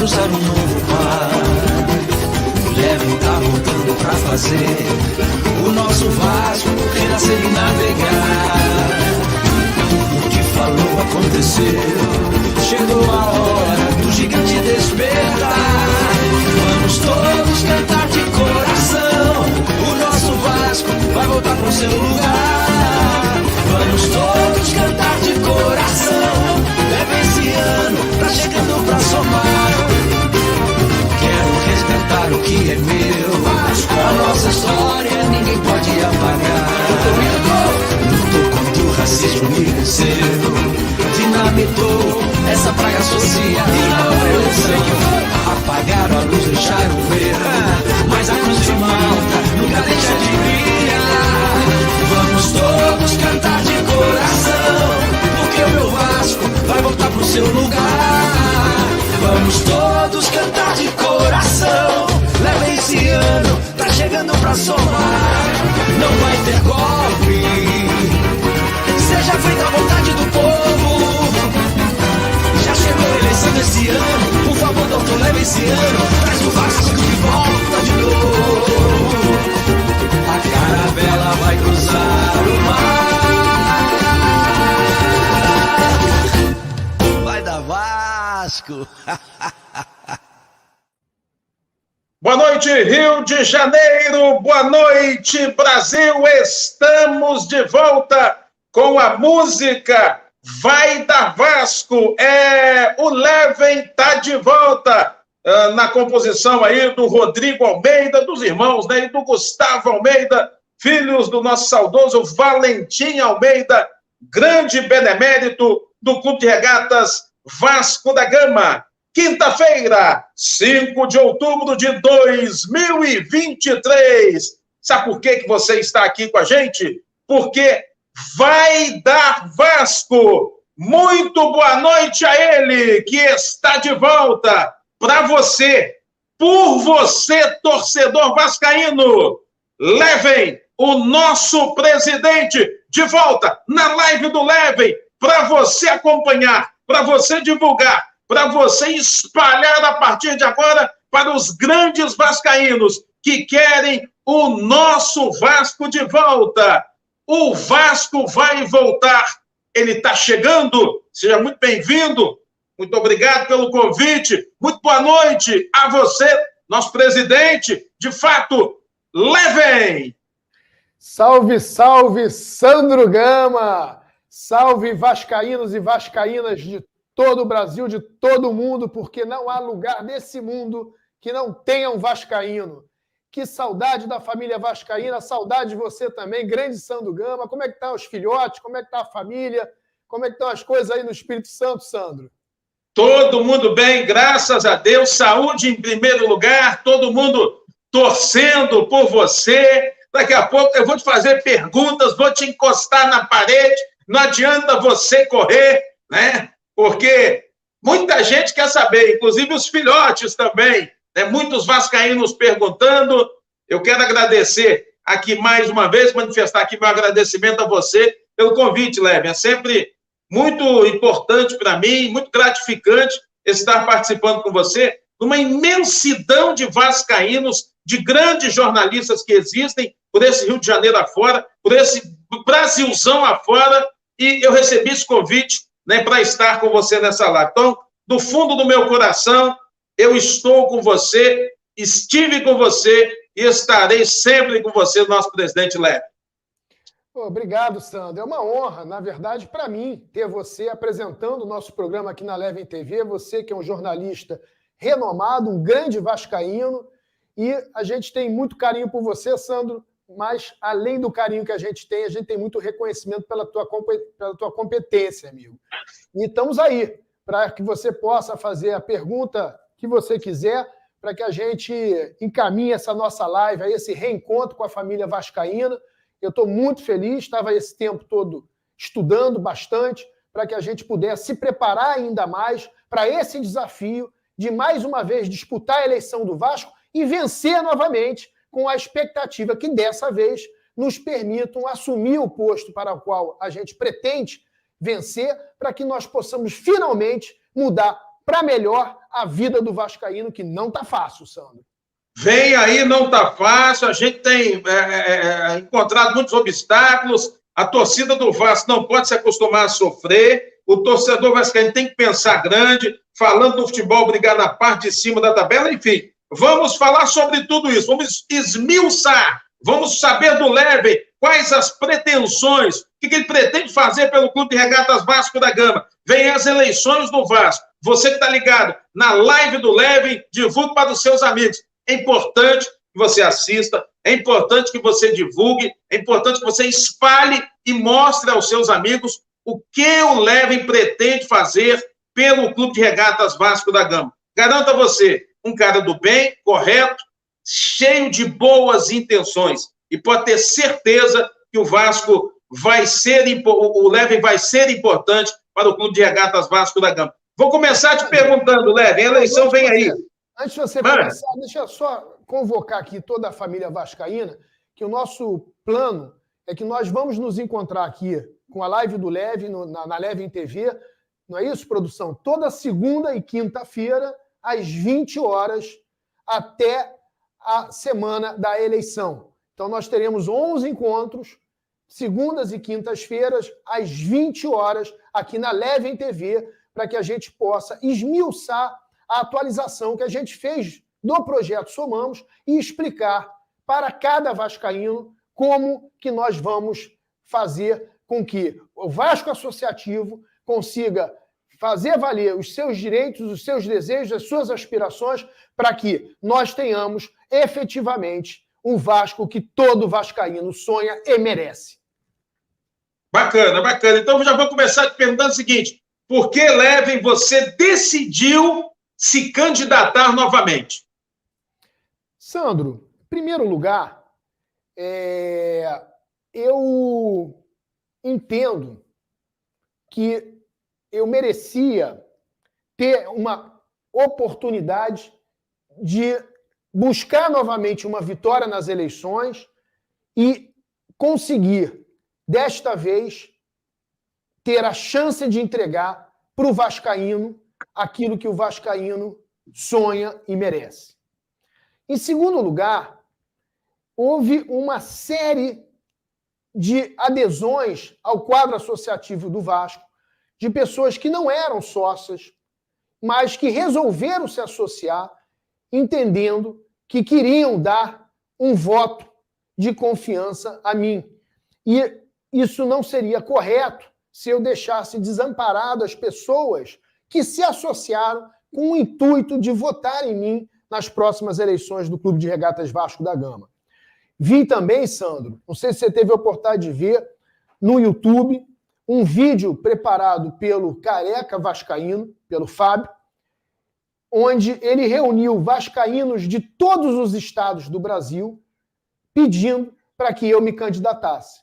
cruzar um novo mar. O Levin tá voltando pra fazer o nosso Vasco renascer e navegar. O que falou aconteceu, chegou a hora do gigante despertar. Vamos todos cantar de coração, o nosso Vasco vai voltar pro seu lugar. Vamos todos cantar de coração, leva esse ano, tá chegando pra somar. Quero resgatar o que é meu, a nossa história ninguém pode apagar. Lutou contra o racismo e venceu, dinamitou essa praga social. Apagaram a luz, deixaram ver, mas a cruz de Malta nunca deixa de brilhar. Vamos todos cantar de coração, porque o meu Vasco vai voltar pro seu lugar. Vamos todos cantar de coração, leva esse ano, tá chegando pra somar. Não vai ter golpe, seja feita a vontade do povo. Já chegou a eleição desse ano, por favor, doutor, leva esse ano, traz o Vasco de volta de novo. A caravela vai cruzar o mar. Vai dar Vasco. Boa noite, Rio de Janeiro. Boa noite, Brasil. Estamos de volta com a música Vai Dar Vasco. O Levin tá de volta na composição aí do Rodrigo Almeida, dos irmãos, né, e do Gustavo Almeida, filhos do nosso saudoso Valentim Almeida, grande benemérito do Clube de Regatas Vasco da Gama. Quinta-feira, 5 de outubro de 2023. Sabe por que você está aqui com a gente? Porque vai dar Vasco. Muito boa noite a ele, que está de volta. Para você, por você, torcedor vascaíno, levem o nosso presidente de volta na live do Levin, para você acompanhar, para você divulgar, para você espalhar a partir de agora para os grandes vascaínos que querem o nosso Vasco de volta. O Vasco vai voltar. Ele está chegando. Seja muito bem-vindo. Muito obrigado pelo convite. Muito boa noite a você, nosso presidente. De fato, Levin. Salve, salve, Sandro Gama. Salve, vascaínos e vascaínas de todo o Brasil, de todo o mundo, porque não há lugar nesse mundo que não tenha um vascaíno. Que saudade da família vascaína, saudade de você também, grande Sandro Gama. Como é que estão os filhotes? Como é que está a família? Como é que estão as coisas aí no Espírito Santo, Sandro? Todo mundo bem, graças a Deus. Saúde em primeiro lugar, todo mundo torcendo por você. Daqui a pouco eu vou te fazer perguntas, vou te encostar na parede. Não adianta você correr, né? Porque muita gente quer saber, inclusive os filhotes também, né? Muitos vascaínos perguntando. Eu quero agradecer aqui mais uma vez, manifestar aqui meu agradecimento a você pelo convite, Levin. É sempre muito importante para mim, muito gratificante estar participando com você, numa imensidão de vascaínos, de grandes jornalistas que existem por esse Rio de Janeiro afora, por esse Brasilzão afora, e eu recebi esse convite, né, para estar com você nessa live. Então, do fundo do meu coração, eu estou com você, estive com você e estarei sempre com você, nosso presidente Levin. Obrigado, Sandro. É uma honra, na verdade, para mim, ter você apresentando o nosso programa aqui na Levin TV, você que é um jornalista renomado, um grande vascaíno, e a gente tem muito carinho por você, Sandro, mas, além do carinho que a gente tem muito reconhecimento pela tua competência, amigo. E estamos aí, para que você possa fazer a pergunta que você quiser, para que a gente encaminhe essa nossa live, aí, esse reencontro com a família vascaína. Eu estou muito feliz, estava esse tempo todo estudando bastante, para que a gente pudesse se preparar ainda mais para esse desafio de, mais uma vez, disputar a eleição do Vasco e vencer novamente, com a expectativa que, dessa vez, nos permitam assumir o posto para o qual a gente pretende vencer, para que nós possamos, finalmente, mudar para melhor a vida do vascaíno, que não está fácil, Sandro. Vem aí, não está fácil, a gente tem encontrado muitos obstáculos, a torcida do Vasco não pode se acostumar a sofrer, o torcedor vascaíno tem que pensar grande, falando do futebol, brigar na parte de cima da tabela, enfim. Vamos falar sobre tudo isso, vamos esmiuçar, vamos saber do Levin quais as pretensões, o que ele pretende fazer pelo Clube de Regatas Vasco da Gama. Vem as eleições do Vasco, você que está ligado na live do Levin, divulgue para os seus amigos. É importante que você assista, é importante que você divulgue, é importante que você espalhe e mostre aos seus amigos o que o Levin pretende fazer pelo Clube de Regatas Vasco da Gama. Garanto a você, um cara do bem, correto, cheio de boas intenções. E pode ter certeza que o Vasco vai ser, o Levin vai ser importante para o Clube de Regatas Vasco da Gama. Vou começar te perguntando, Levin, a eleição vem aí. Antes de você começar, deixa eu só convocar aqui toda a família vascaína, que o nosso plano é que nós vamos nos encontrar aqui com a live do Levin, na Levin TV, não é isso, produção? Toda segunda e quinta-feira, às 20 horas, até a semana da eleição. Então, nós teremos 11 encontros, segundas e quintas-feiras, às 20 horas, aqui na Levin TV, para que a gente possa esmiuçar a atualização que a gente fez do projeto Somamos e explicar para cada vascaíno como que nós vamos fazer com que o Vasco Associativo consiga fazer valer os seus direitos, os seus desejos, as suas aspirações, para que nós tenhamos efetivamente um Vasco que todo vascaíno sonha e merece. Bacana, bacana. Então, já vou começar te perguntando o seguinte, por que, Levin, você decidiu se candidatar novamente? Sandro, em primeiro lugar, eu entendo que eu merecia ter uma oportunidade de buscar novamente uma vitória nas eleições e conseguir, desta vez, ter a chance de entregar para o vascaíno aquilo que o vascaíno sonha e merece. Em segundo lugar, houve uma série de adesões ao quadro associativo do Vasco, de pessoas que não eram sócias, mas que resolveram se associar, entendendo que queriam dar um voto de confiança a mim. E isso não seria correto se eu deixasse desamparado as pessoas que se associaram com o intuito de votar em mim nas próximas eleições do Clube de Regatas Vasco da Gama. Vi também, Sandro, não sei se você teve a oportunidade de ver, no YouTube, um vídeo preparado pelo Careca Vascaíno, pelo Fábio, onde ele reuniu vascaínos de todos os estados do Brasil pedindo para que eu me candidatasse.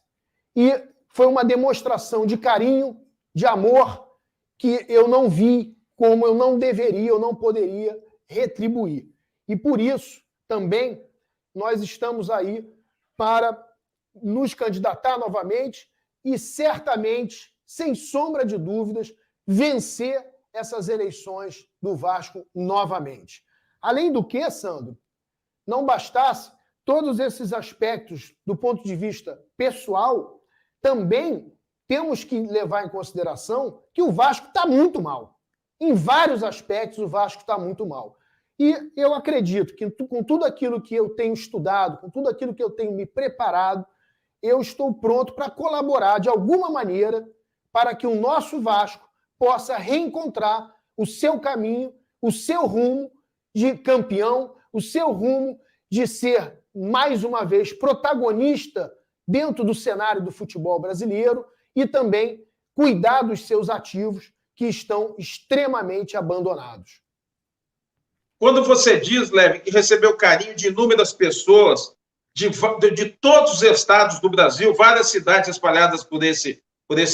E foi uma demonstração de carinho, de amor, que eu não vi como eu não deveria, eu não poderia retribuir. E por isso, também, nós estamos aí para nos candidatar novamente e, certamente, sem sombra de dúvidas, vencer essas eleições do Vasco novamente. Além do que, Sandro, não bastasse todos esses aspectos do ponto de vista pessoal, também temos que levar em consideração que o Vasco está muito mal. Em vários aspectos, o Vasco está muito mal. E eu acredito que, com tudo aquilo que eu tenho estudado, com tudo aquilo que eu tenho me preparado, eu estou pronto para colaborar de alguma maneira para que o nosso Vasco possa reencontrar o seu caminho, o seu rumo de campeão, o seu rumo de ser, mais uma vez, protagonista dentro do cenário do futebol brasileiro e também cuidar dos seus ativos que estão extremamente abandonados. Quando você diz, Levin, que recebeu o carinho de inúmeras pessoas de todos os estados do Brasil, várias cidades espalhadas por esse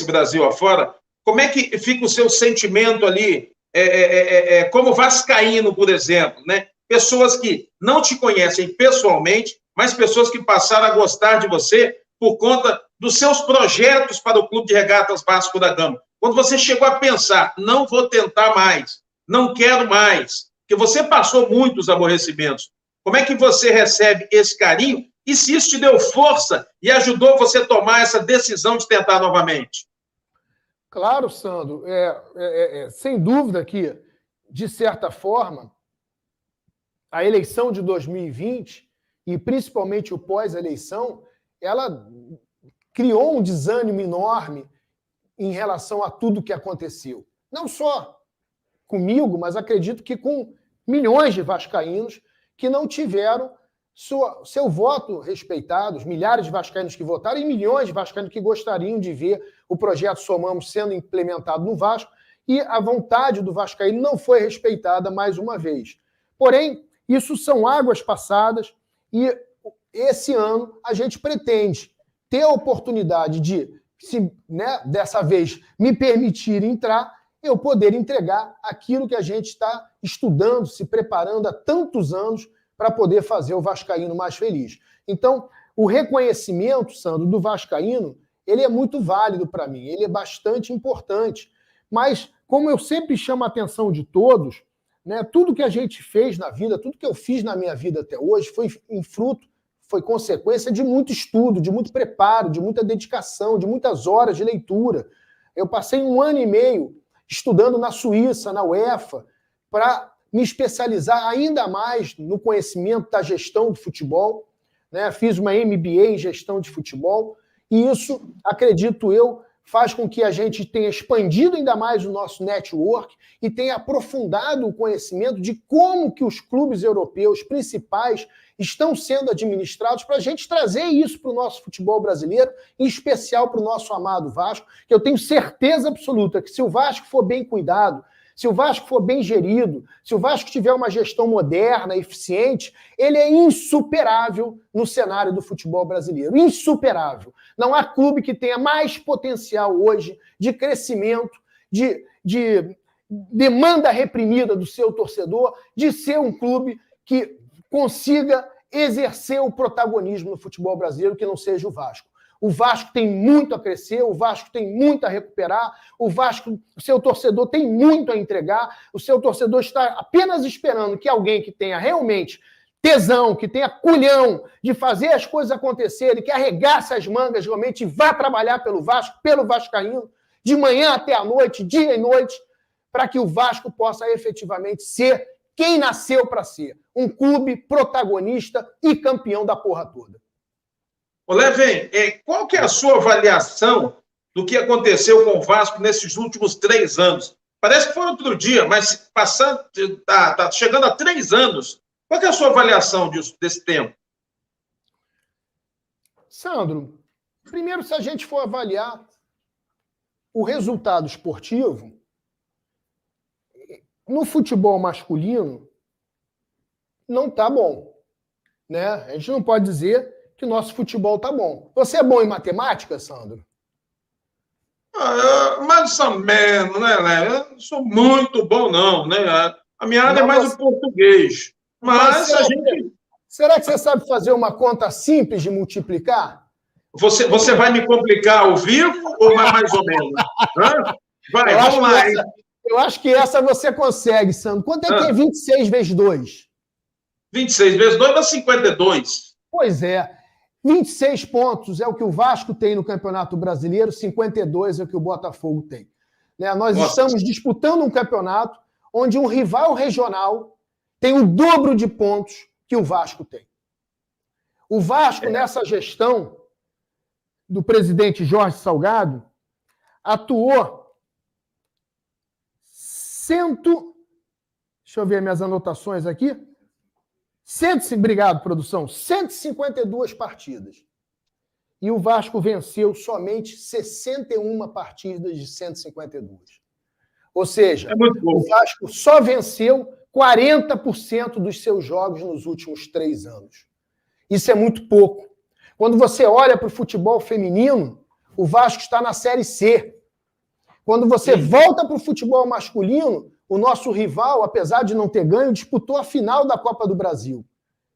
Brasil afora, como é que fica o seu sentimento ali, como vascaíno, por exemplo, né? Pessoas que não te conhecem pessoalmente, mas pessoas que passaram a gostar de você por conta dos seus projetos para o Clube de Regatas Vasco da Gama. Quando você chegou a pensar, não vou tentar mais, não quero mais. Porque você passou muitos aborrecimentos. Como é que você recebe esse carinho? E se isso te deu força e ajudou você a tomar essa decisão de tentar novamente? Claro, Sandro. Sem dúvida que, de certa forma, a eleição de 2020, e principalmente o pós-eleição, ela criou um desânimo enorme em relação a tudo que aconteceu. Não só comigo, mas acredito que com milhões de vascaínos que não tiveram seu voto respeitado, os milhares de vascaínos que votaram e milhões de vascaínos que gostariam de ver o projeto Somamos sendo implementado no Vasco, e a vontade do vascaíno não foi respeitada mais uma vez. Porém, isso são águas passadas e esse ano a gente pretende ter a oportunidade de, se, né, dessa vez, me permitir entrar, eu poder entregar aquilo que a gente está estudando, se preparando há tantos anos para poder fazer o vascaíno mais feliz. Então, o reconhecimento, Sandro, do vascaíno, ele é muito válido para mim, ele é bastante importante. Mas, como eu sempre chamo a atenção de todos, né, tudo que a gente fez na vida, tudo que eu fiz na minha vida até hoje foi em fruto, foi consequência de muito estudo, de muito preparo, de muita dedicação, de muitas horas de leitura. Eu passei 1 ano e meio estudando na Suíça, na UEFA, para me especializar ainda mais no conhecimento da gestão do futebol, né? Fiz uma MBA em gestão de futebol, e isso, acredito eu, faz com que a gente tenha expandido ainda mais o nosso network e tenha aprofundado o conhecimento de como que os clubes europeus principais estão sendo administrados, para a gente trazer isso para o nosso futebol brasileiro, em especial para o nosso amado Vasco, que eu tenho certeza absoluta que se o Vasco for bem cuidado, se o Vasco for bem gerido, se o Vasco tiver uma gestão moderna, eficiente, ele é insuperável no cenário do futebol brasileiro. Insuperável. Não há clube que tenha mais potencial hoje de crescimento, de demanda reprimida do seu torcedor, de ser um clube que consiga exercer o protagonismo no futebol brasileiro que não seja o Vasco. O Vasco tem muito a crescer, o Vasco tem muito a recuperar, o seu torcedor tem muito a entregar, o seu torcedor está apenas esperando que alguém que tenha realmente tesão, que tenha culhão de fazer as coisas acontecerem, que arregace as mangas realmente e vá trabalhar pelo Vasco, pelo vascaíno, de manhã até a noite, dia e noite, para que o Vasco possa efetivamente ser quem nasceu para ser, um clube protagonista e campeão da porra toda. Ô, Levem, qual que é a sua avaliação do que aconteceu com o Vasco nesses últimos 3 anos? Parece que foi outro dia, mas tá chegando a 3 anos. Qual que é a sua avaliação desse tempo? Sandro, primeiro, se a gente for avaliar o resultado esportivo, no futebol masculino, não está bom. Né? A gente não pode dizer que o nosso futebol está bom. Você é bom em matemática, Sandro? Mais ou menos, né, Léo? Eu não sou muito bom, não, né? A minha área é mais o português. Mas a gente... Será que você sabe fazer uma conta simples de multiplicar? Você vai me complicar ao vivo ou mais ou menos? Vai, vamos lá, hein? Eu acho que essa você consegue, Sandro. Quanto é que é 26 vezes 2? 26 vezes 2 dá 52. Pois é. 26 pontos é o que o Vasco tem no Campeonato Brasileiro, 52 é o que o Botafogo tem. Né? Nós estamos disputando um campeonato onde um rival regional tem o dobro de pontos que o Vasco tem. O Vasco, nessa gestão do presidente Jorge Salgado, atuou deixa eu ver minhas anotações aqui. Obrigado, produção. 152 partidas. E o Vasco venceu somente 61 partidas de 152. Ou seja, o Vasco só venceu 40% dos seus jogos nos últimos 3 anos. Isso é muito pouco. Quando você olha para o futebol feminino, o Vasco está na Série C. Quando você volta para o futebol masculino, o nosso rival, apesar de não ter ganho, disputou a final da Copa do Brasil.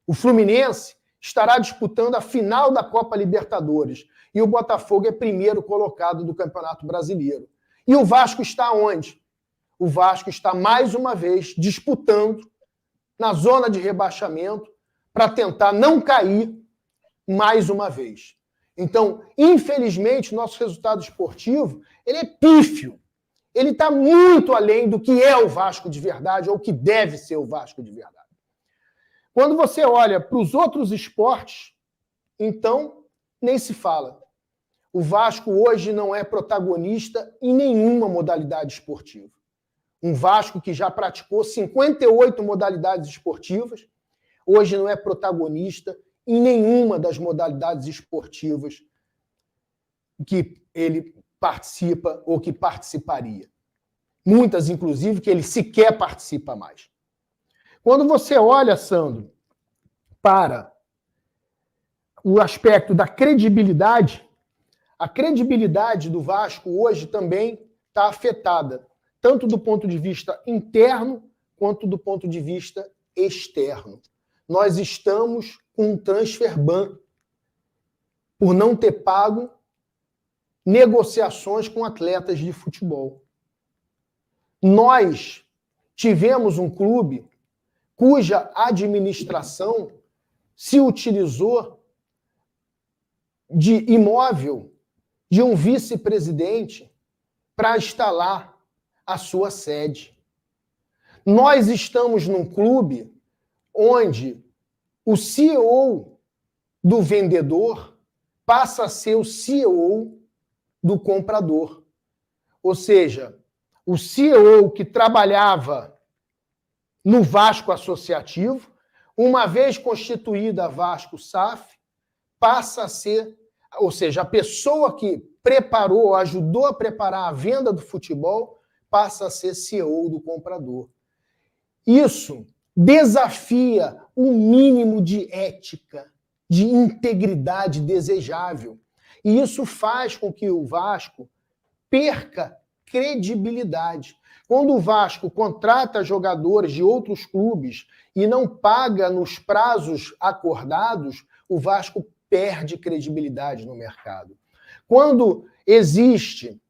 O Fluminense estará disputando a final da Copa Libertadores. E o Botafogo é primeiro colocado do Campeonato Brasileiro. E o Vasco está onde? o Vasco está mais uma vez disputando na zona de rebaixamento para tentar não cair mais uma vez. Então, infelizmente, o nosso resultado esportivo ele é pífio. Ele está muito além do que é o Vasco de verdade ou que deve ser o Vasco de verdade. Quando você olha para os outros esportes, então, nem se fala. O Vasco hoje não é protagonista em nenhuma modalidade esportiva. Um Vasco que já praticou 58 modalidades esportivas, hoje não é protagonista em nenhuma das modalidades esportivas que ele participa ou que participaria. Muitas, inclusive, que ele sequer participa mais. Quando você olha, Sandro, para o aspecto da credibilidade, a credibilidade do Vasco hoje também está afetada, tanto do ponto de vista interno quanto do ponto de vista externo. Nós estamos com um transfer ban por não ter pago negociações com atletas de futebol. Nós tivemos um clube cuja administração se utilizou de imóvel de um vice-presidente para instalar a sua sede. Nós estamos num clube onde o CEO do vendedor passa a ser o CEO do comprador. Ou seja, o CEO que trabalhava no Vasco Associativo, uma vez constituída a Vasco SAF, passa a ser, ou seja, a pessoa que preparou, ajudou a preparar a venda do futebol, passa a ser CEO do comprador. Isso desafia o mínimo de ética, de integridade desejável. E isso faz com que o Vasco perca credibilidade. Quando o Vasco contrata jogadores de outros clubes e não paga nos prazos acordados, o Vasco perde credibilidade no mercado. Quando existe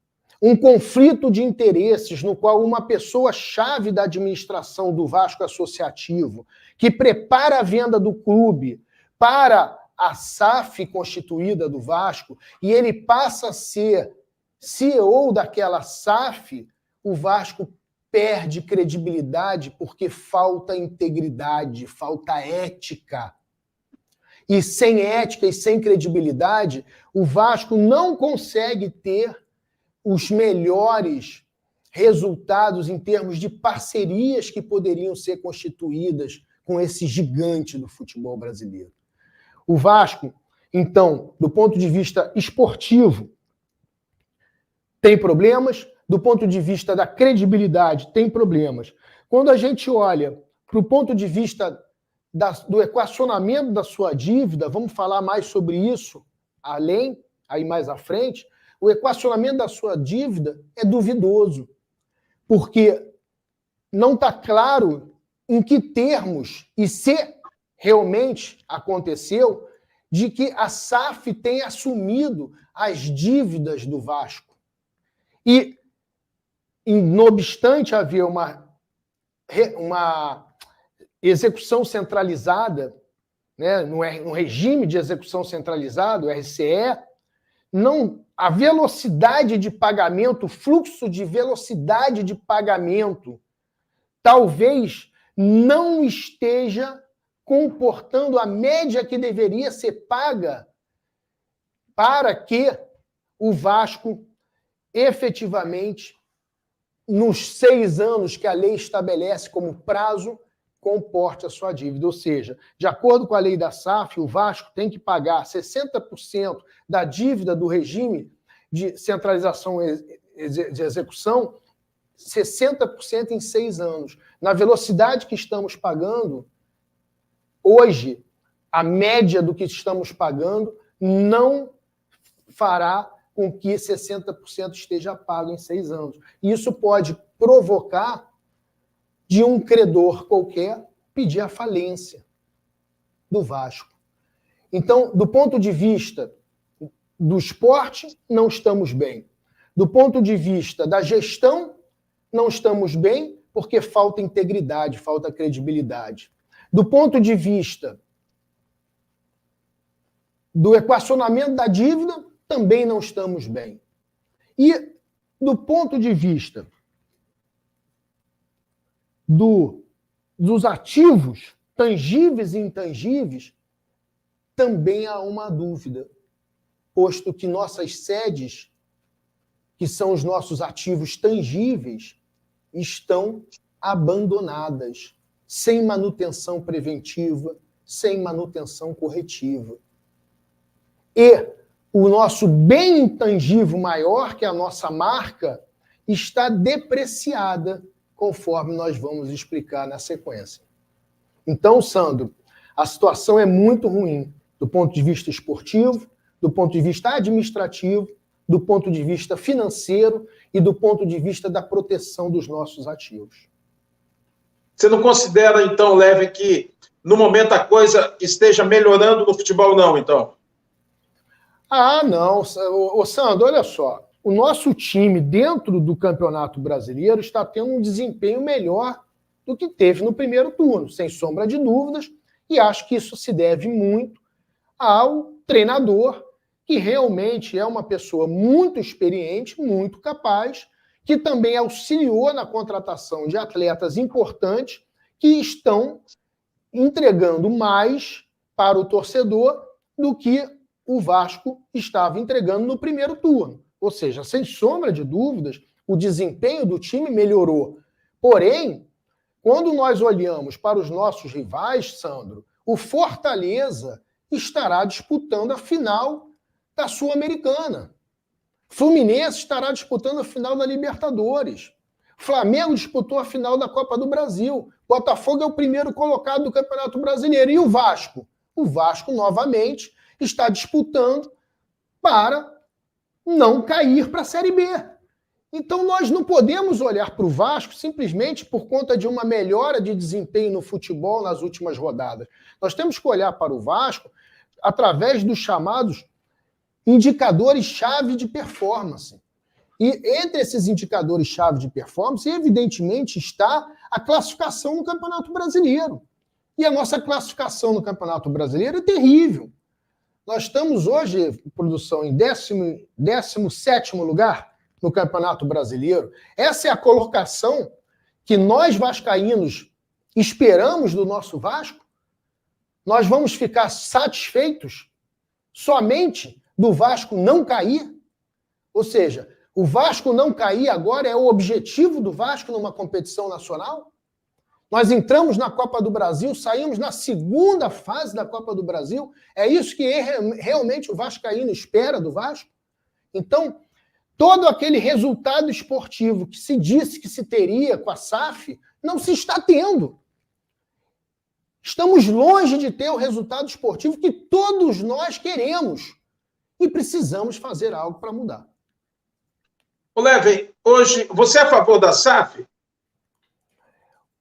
um conflito de interesses no qual uma pessoa-chave da administração do Vasco Associativo, que prepara a venda do clube para a SAF constituída do Vasco, e ele passa a ser CEO daquela SAF, o Vasco perde credibilidade porque falta integridade, falta ética. E sem ética e sem credibilidade, o Vasco não consegue ter os melhores resultados em termos de parcerias que poderiam ser constituídas com esse gigante do futebol brasileiro. O Vasco, então, do ponto de vista esportivo, tem problemas, do ponto de vista da credibilidade, tem problemas. Quando a gente olha para o ponto de vista do equacionamento da sua dívida, vamos falar mais sobre isso aí mais à frente, o equacionamento da sua dívida é duvidoso, porque não está claro em que termos, e se realmente aconteceu, de que a SAF tem assumido as dívidas do Vasco. E, não obstante haver uma execução centralizada, né, no regime de execução centralizado, o RCE, a velocidade de pagamento, o fluxo de velocidade de pagamento, talvez não esteja comportando a média que deveria ser paga para que o Vasco efetivamente, nos 6 anos que a lei estabelece como prazo, comporte a sua dívida. Ou seja, de acordo com a lei da SAF, o Vasco tem que pagar 60% da dívida do regime de centralização de execução, 60% em 6 anos. Na velocidade que estamos pagando, hoje, a média do que estamos pagando não fará com que 60% esteja pago em 6 anos. Isso pode provocar de um credor qualquer pedir a falência do Vasco. Então, do ponto de vista do esporte, não estamos bem. Do ponto de vista da gestão, não estamos bem porque falta integridade, falta credibilidade. Do ponto de vista do equacionamento da dívida, também não estamos bem. E do ponto de vista dos ativos tangíveis e intangíveis, também há uma dúvida, posto que nossas sedes, que são os nossos ativos tangíveis, estão abandonadas, sem manutenção preventiva, sem manutenção corretiva. E o nosso bem intangível maior, que é a nossa marca, está depreciada, conforme nós vamos explicar na sequência. Então, Sandro, a situação é muito ruim do ponto de vista esportivo, do ponto de vista administrativo, do ponto de vista financeiro e do ponto de vista da proteção dos nossos ativos. Você não considera, então, Leve, que no momento a coisa esteja melhorando no futebol, não, então? Ah, não. Ô, Sandro, olha só. O nosso time, dentro do Campeonato Brasileiro, está tendo um desempenho melhor do que teve no primeiro turno, sem sombra de dúvidas, e acho que isso se deve muito ao treinador, que realmente é uma pessoa muito experiente, muito capaz, que também auxiliou na contratação de atletas importantes que estão entregando mais para o torcedor do que o Vasco estava entregando no primeiro turno. Ou seja, sem sombra de dúvidas, o desempenho do time melhorou. Porém, quando nós olhamos para os nossos rivais, Sandro, o Fortaleza estará disputando a final da Sul-Americana. Fluminense estará disputando a final da Libertadores. Flamengo disputou a final da Copa do Brasil. Botafogo é o primeiro colocado do Campeonato Brasileiro. E o Vasco? O Vasco, novamente, está disputando para não cair para a Série B. Então, nós não podemos olhar para o Vasco simplesmente por conta de uma melhora de desempenho no futebol nas últimas rodadas. Nós temos que olhar para o Vasco através dos chamados indicadores-chave de performance. E entre esses indicadores-chave de performance, evidentemente, está a classificação no Campeonato Brasileiro. E a nossa classificação no Campeonato Brasileiro é terrível. Nós estamos hoje, produção, em 17º lugar no Campeonato Brasileiro. Essa é a colocação que nós vascaínos esperamos do nosso Vasco. Nós vamos ficar satisfeitos somente do Vasco não cair? Ou seja, o Vasco não cair agora é o objetivo do Vasco numa competição nacional? Nós entramos na Copa do Brasil, saímos na segunda fase da Copa do Brasil. É isso que realmente o vascaíno espera do Vasco? Então, todo aquele resultado esportivo que se disse que se teria com a SAF, não se está tendo. Estamos longe de ter o resultado esportivo que todos nós queremos. E precisamos fazer algo para mudar. Ô, Leve, hoje, você é a favor da SAF?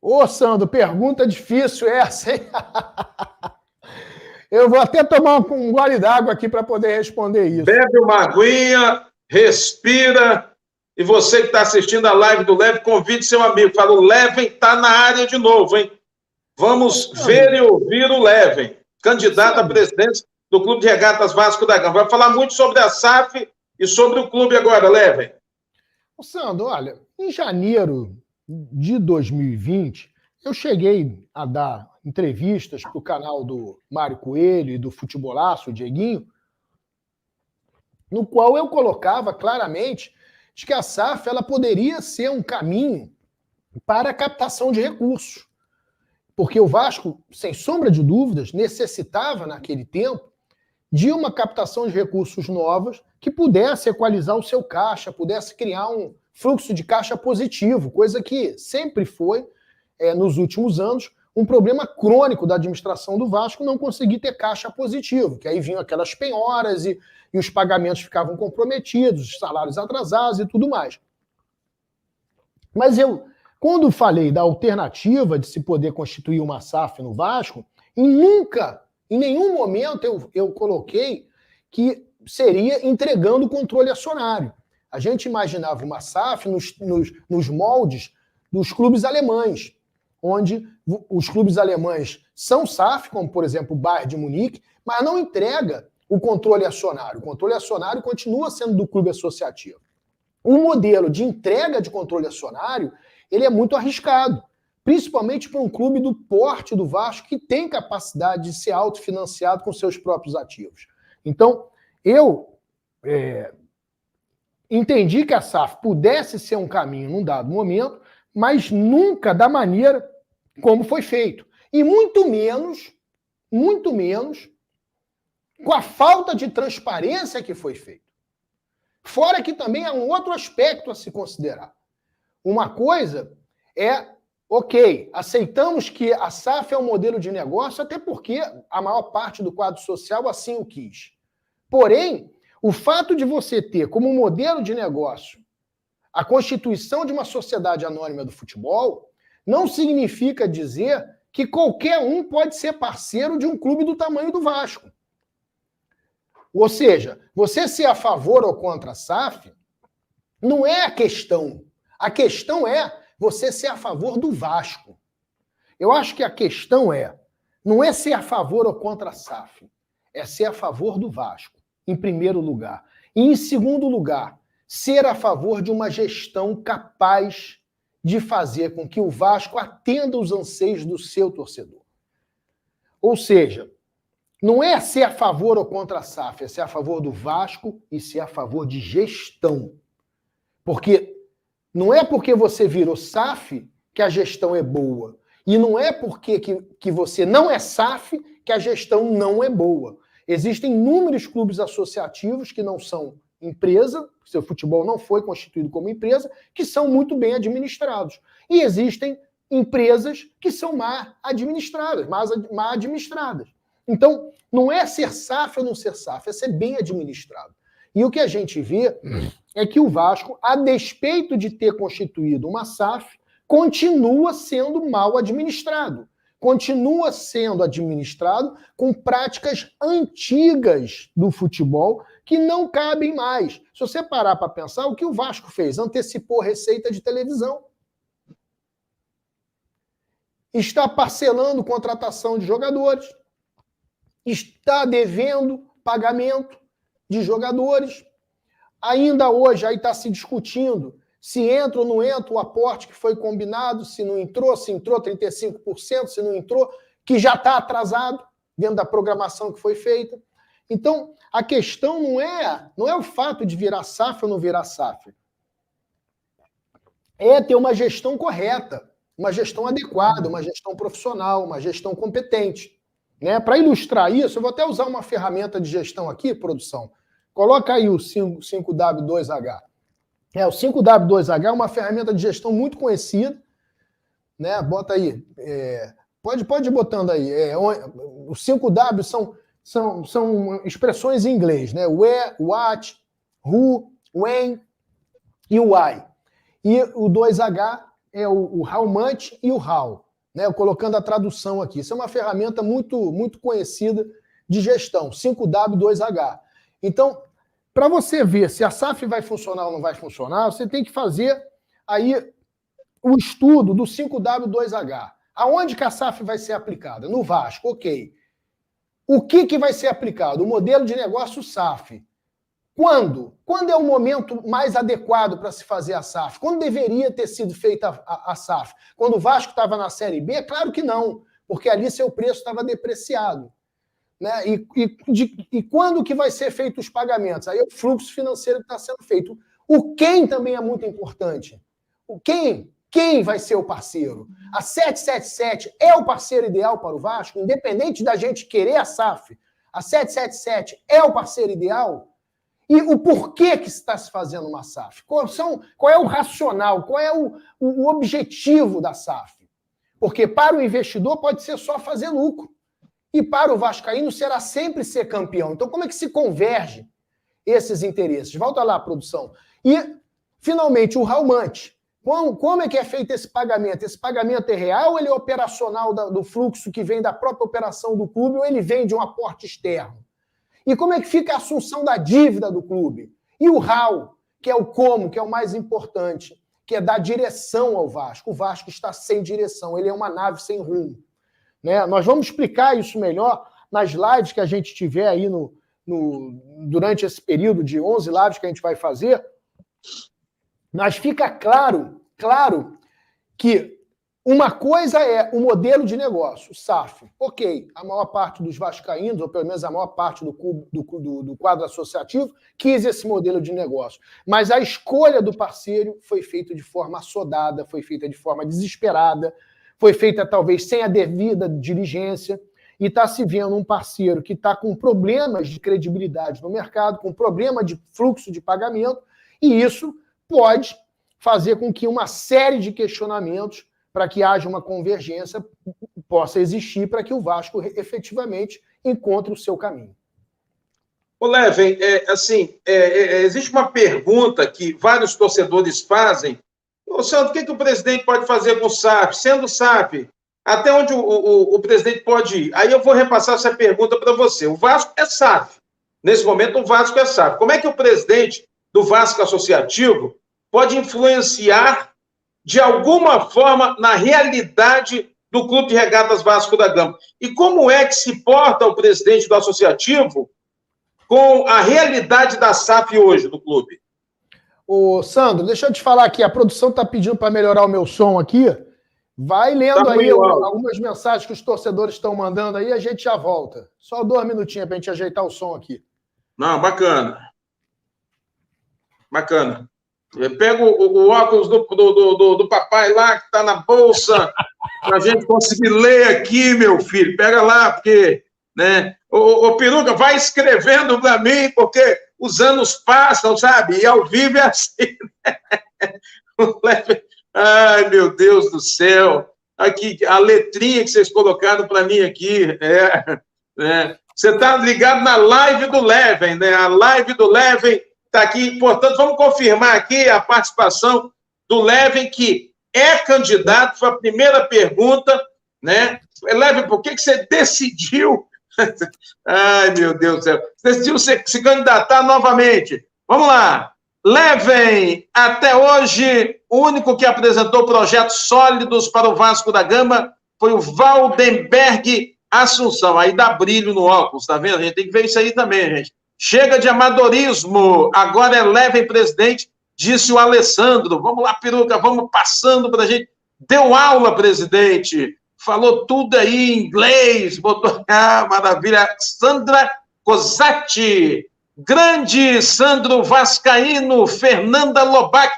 Ô, Sandro, pergunta difícil essa, hein? Eu vou até tomar um gole d'água aqui para poder responder isso. Bebe uma aguinha, respira, e você que está assistindo a live do Leve, convide seu amigo. Fala, o Leven está na área de novo, hein? Vamos ver e ouvir o Leven, candidato à presidência do Clube de Regatas Vasco da Gama. Vai falar muito sobre a SAF e sobre o clube agora, Leven. Sandro, olha, em janeiro de 2020, eu cheguei a dar entrevistas para o canal do Mário Coelho e do Futebolaço, o Dieguinho, no qual eu colocava claramente de que a SAF ela poderia ser um caminho para a captação de recursos. Porque o Vasco, sem sombra de dúvidas, necessitava, naquele tempo, de uma captação de recursos novas que pudesse equalizar o seu caixa, pudesse criar um fluxo de caixa positivo, coisa que sempre foi, nos últimos anos, um problema crônico da administração do Vasco não conseguir ter caixa positivo, que aí vinham aquelas penhoras e os pagamentos ficavam comprometidos, os salários atrasados e tudo mais. Mas eu, quando falei da alternativa de se poder constituir uma SAF no Vasco, em nenhum momento eu coloquei que seria entregando o controle acionário. A gente imaginava uma SAF nos moldes dos clubes alemães, onde os clubes alemães são SAF, como, por exemplo, o Bayern de Munique, mas não entrega o controle acionário. O controle acionário continua sendo do clube associativo. O modelo de entrega de controle acionário, ele é muito arriscado, principalmente para um clube do porte do Vasco, que tem capacidade de ser autofinanciado com seus próprios ativos. Então, eu entendi que a SAF pudesse ser um caminho num dado momento, mas nunca da maneira como foi feito. E muito menos com a falta de transparência que foi feito. Fora que também há um outro aspecto a se considerar. Uma coisa é, ok, aceitamos que a SAF é um modelo de negócio, até porque a maior parte do quadro social assim o quis. Porém, o fato de você ter como modelo de negócio a constituição de uma sociedade anônima do futebol não significa dizer que qualquer um pode ser parceiro de um clube do tamanho do Vasco. Ou seja, você ser a favor ou contra a SAF não é a questão. A questão é você ser a favor do Vasco. Eu acho que a questão não é ser a favor ou contra a SAF, é ser a favor do Vasco, em primeiro lugar. E, em segundo lugar, ser a favor de uma gestão capaz de fazer com que o Vasco atenda os anseios do seu torcedor. Ou seja, não é ser a favor ou contra a SAF, é ser a favor do Vasco e ser a favor de gestão. Porque não é porque você virou SAF que a gestão é boa. E não é porque que você não é SAF que a gestão não é boa. Existem inúmeros clubes associativos que não são empresa, seu futebol não foi constituído como empresa, que são muito bem administrados. E existem empresas que são mal administradas. Então, não é ser SAF ou não ser SAF, é ser bem administrado. E o que a gente vê é que o Vasco, a despeito de ter constituído uma SAF, continua sendo mal administrado. Continua sendo administrado com práticas antigas do futebol que não cabem mais. Se você parar para pensar, o que o Vasco fez? Antecipou receita de televisão. Está parcelando contratação de jogadores. Está devendo pagamento de jogadores. Ainda hoje aí está se discutindo se entra ou não entra o aporte que foi combinado, se entrou 35%, se não entrou, que já está atrasado dentro da programação que foi feita. Então, a questão não é o fato de virar SAF ou não virar SAF. É ter uma gestão correta, uma gestão adequada, uma gestão profissional, uma gestão competente. Né? Para ilustrar isso, eu vou até usar uma ferramenta de gestão aqui, produção. Coloca aí o 5W2H. O 5W2H é uma ferramenta de gestão muito conhecida. Né? Bota aí. Pode ir botando aí. Os 5W são expressões em inglês. Né? Where, what, who, when e o why. E o 2H é o how much e o how. Né? Eu colocando a tradução aqui. Isso é uma ferramenta muito, muito conhecida de gestão. 5W2H. Então, para você ver se a SAF vai funcionar ou não vai funcionar, você tem que fazer aí o estudo do 5W2H. Aonde que a SAF vai ser aplicada? No Vasco, ok. O que vai ser aplicado? O modelo de negócio SAF. Quando? Quando é o momento mais adequado para se fazer a SAF? Quando deveria ter sido feita a SAF? Quando o Vasco estava na Série B? Claro que não, porque ali seu preço estava depreciado. Né? E quando que vai ser feito os pagamentos? Aí é o fluxo financeiro que está sendo feito. O quem também é muito importante. O quem vai ser o parceiro? A 777 é o parceiro ideal para o Vasco? Independente da gente querer a SAF, a 777 é o parceiro ideal? E o porquê que está se fazendo uma SAF? Qual é o racional? Qual é o objetivo da SAF? Porque para o investidor pode ser só fazer lucro. E para o vascaíno será sempre ser campeão. Então, como é que se converge esses interesses? Volta lá, produção. E, finalmente, o how much. Como é que é feito esse pagamento? Esse pagamento é real ou ele é operacional do fluxo que vem da própria operação do clube ou ele vem de um aporte externo? E como é que fica a assunção da dívida do clube? E o how? que é o como, que é o mais importante, que é dar direção ao Vasco. O Vasco está sem direção, ele é uma nave sem rumo. Né? Nós vamos explicar isso melhor nas lives que a gente tiver aí durante esse período de 11 lives que a gente vai fazer. Mas fica claro que uma coisa é o modelo de negócio, o SAF. Ok, a maior parte dos vascaínos, ou pelo menos a maior parte do quadro associativo, quis esse modelo de negócio. Mas a escolha do parceiro foi feita de forma assodada, foi feita de forma desesperada, foi feita talvez sem a devida diligência, e está se vendo um parceiro que está com problemas de credibilidade no mercado, com problema de fluxo de pagamento, e isso pode fazer com que uma série de questionamentos para que haja uma convergência possa existir para que o Vasco efetivamente encontre o seu caminho. Ô, Leven, existe uma pergunta que vários torcedores fazem. Ô, Sandro, o que o presidente pode fazer com o SAF? Sendo SAF, até onde o presidente pode ir? Aí eu vou repassar essa pergunta para você. O Vasco é SAF. Nesse momento, o Vasco é SAF. Como é que o presidente do Vasco Associativo pode influenciar de alguma forma na realidade do Clube de Regatas Vasco da Gama? E como é que se porta o presidente do associativo com a realidade da SAF hoje do clube? Ô, Sandro, deixa eu te falar aqui, a produção está pedindo para melhorar o meu som aqui. Vai lendo aí algumas mensagens que os torcedores estão mandando aí, a gente já volta. Só 2 minutinhos para a gente ajeitar o som aqui. Não, bacana. Bacana. Pega o óculos do papai lá, que está na bolsa, para a gente conseguir ler aqui, meu filho. Pega lá, porque... né? Ô, Peruca, vai escrevendo para mim, porque os anos passam, sabe? E ao vivo é assim. Ai, meu Deus do céu. Aqui, a letrinha que vocês colocaram para mim aqui. Você está ligado na live do Leven, né? A live do Leven está aqui. Portanto, vamos confirmar aqui a participação do Leven, que é candidato. Foi a primeira pergunta, né? Leven, por que você decidiu? Ai, meu Deus do céu. Você decidiu se candidatar novamente. Vamos lá. Leven, até hoje, o único que apresentou projetos sólidos para o Vasco da Gama foi o Valdenberg Assunção. Aí dá brilho no óculos, tá vendo? A gente tem que ver isso aí também, gente. Chega de amadorismo, agora é Leven presidente, disse o Alessandro. Vamos lá, Peruca, vamos passando para a gente. Deu aula, presidente. Falou tudo aí em inglês, botou... Ah, maravilha. Sandra Cosati, grande Sandro Vascaíno, Fernanda Lobac.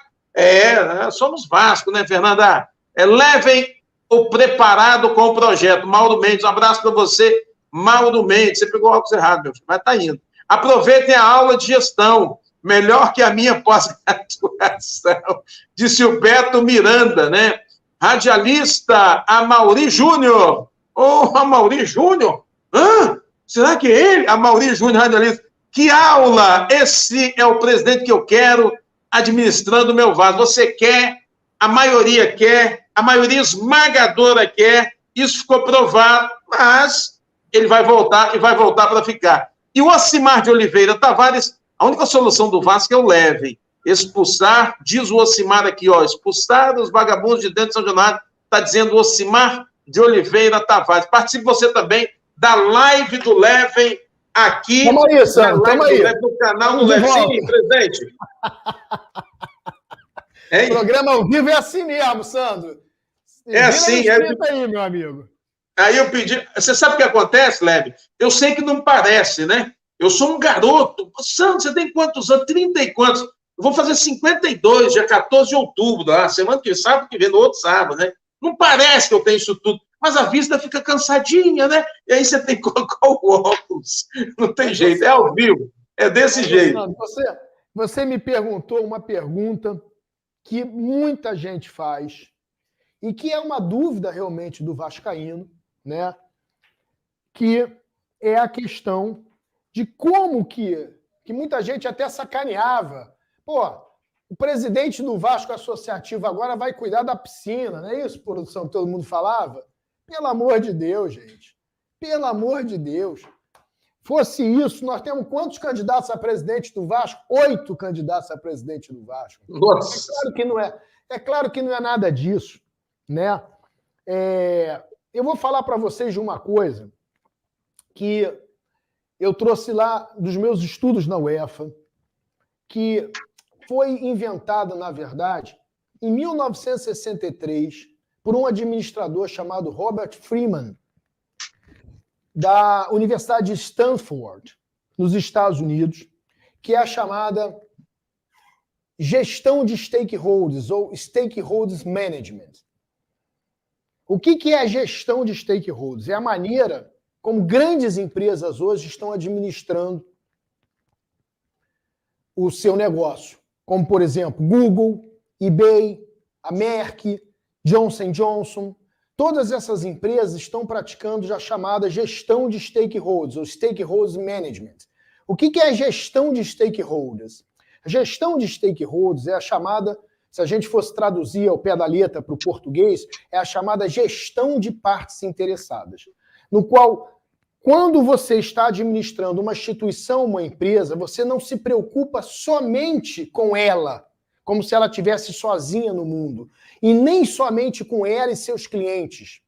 Somos Vasco, né, Fernanda? Levem o preparado com o projeto. Mauro Mendes, um abraço para você, Mauro Mendes. Você pegou o óculos errado, meu filho, mas tá indo. Aproveitem a aula de gestão, melhor que a minha pós-graduação, disse o Beto Miranda, né? Radialista Amaury Júnior. Amaury Júnior? Será que é ele? Amaury Júnior, radialista. Que aula! Esse é o presidente que eu quero administrando o meu Vasco. Você quer, a maioria esmagadora quer, isso ficou provado, mas ele vai voltar e vai voltar para ficar. E o Ocimar de Oliveira Tavares, a única solução do Vasco é o Leven. Expulsar, diz o Ocimar aqui, expulsar os vagabundos de dentro de São Januário, está dizendo o Ocimar de Oliveira Tavares. Participe você também da live do Leven aqui. Tamo aí, Sandro, tamo aí. No canal do Leven. Sim, presidente. O programa ao vivo é assim mesmo, Sandro. É assim. Aí, meu amigo. Aí eu pedi... Você sabe o que acontece, Leven? Eu sei que não parece, né? Eu sou um garoto. Sandro, você tem quantos anos? 30 e quantos? Eu vou fazer 52, dia 14 de outubro, semana que sábado que vem, no outro sábado, né? Não parece que eu tenho isso tudo, mas a vista fica cansadinha, né? E aí você tem que colocar o óculos. Não tem jeito, é ao vivo. É desse jeito. Você me perguntou uma pergunta que muita gente faz e que é uma dúvida realmente do vascaíno, né? Que é a questão de como que muita gente até sacaneava. Pô, o presidente do Vasco Associativo agora vai cuidar da piscina, não é isso, produção, que todo mundo falava? Pelo amor de Deus, gente. Pelo amor de Deus. Fosse isso, nós temos quantos candidatos a presidente do Vasco? 8 candidatos a presidente do Vasco. Nossa. É claro que não é. É claro que não é nada disso, né? Eu vou falar para vocês de uma coisa que eu trouxe lá dos meus estudos na UEFA, que foi inventada, na verdade, em 1963, por um administrador chamado Robert Freeman, da Universidade de Stanford, nos Estados Unidos, que é a chamada gestão de stakeholders, ou stakeholders management. O que é a gestão de stakeholders? É a maneira como grandes empresas hoje estão administrando o seu negócio, como, por exemplo, Google, eBay, a Merck, Johnson & Johnson. Todas essas empresas estão praticando já a chamada gestão de stakeholders, ou stakeholders management. O que é a gestão de stakeholders? A gestão de stakeholders é a chamada, se a gente fosse traduzir ao pé da letra para o português, é a chamada gestão de partes interessadas, no qual, quando você está administrando uma instituição, uma empresa, você não se preocupa somente com ela, como se ela estivesse sozinha no mundo, e nem somente com ela e seus clientes.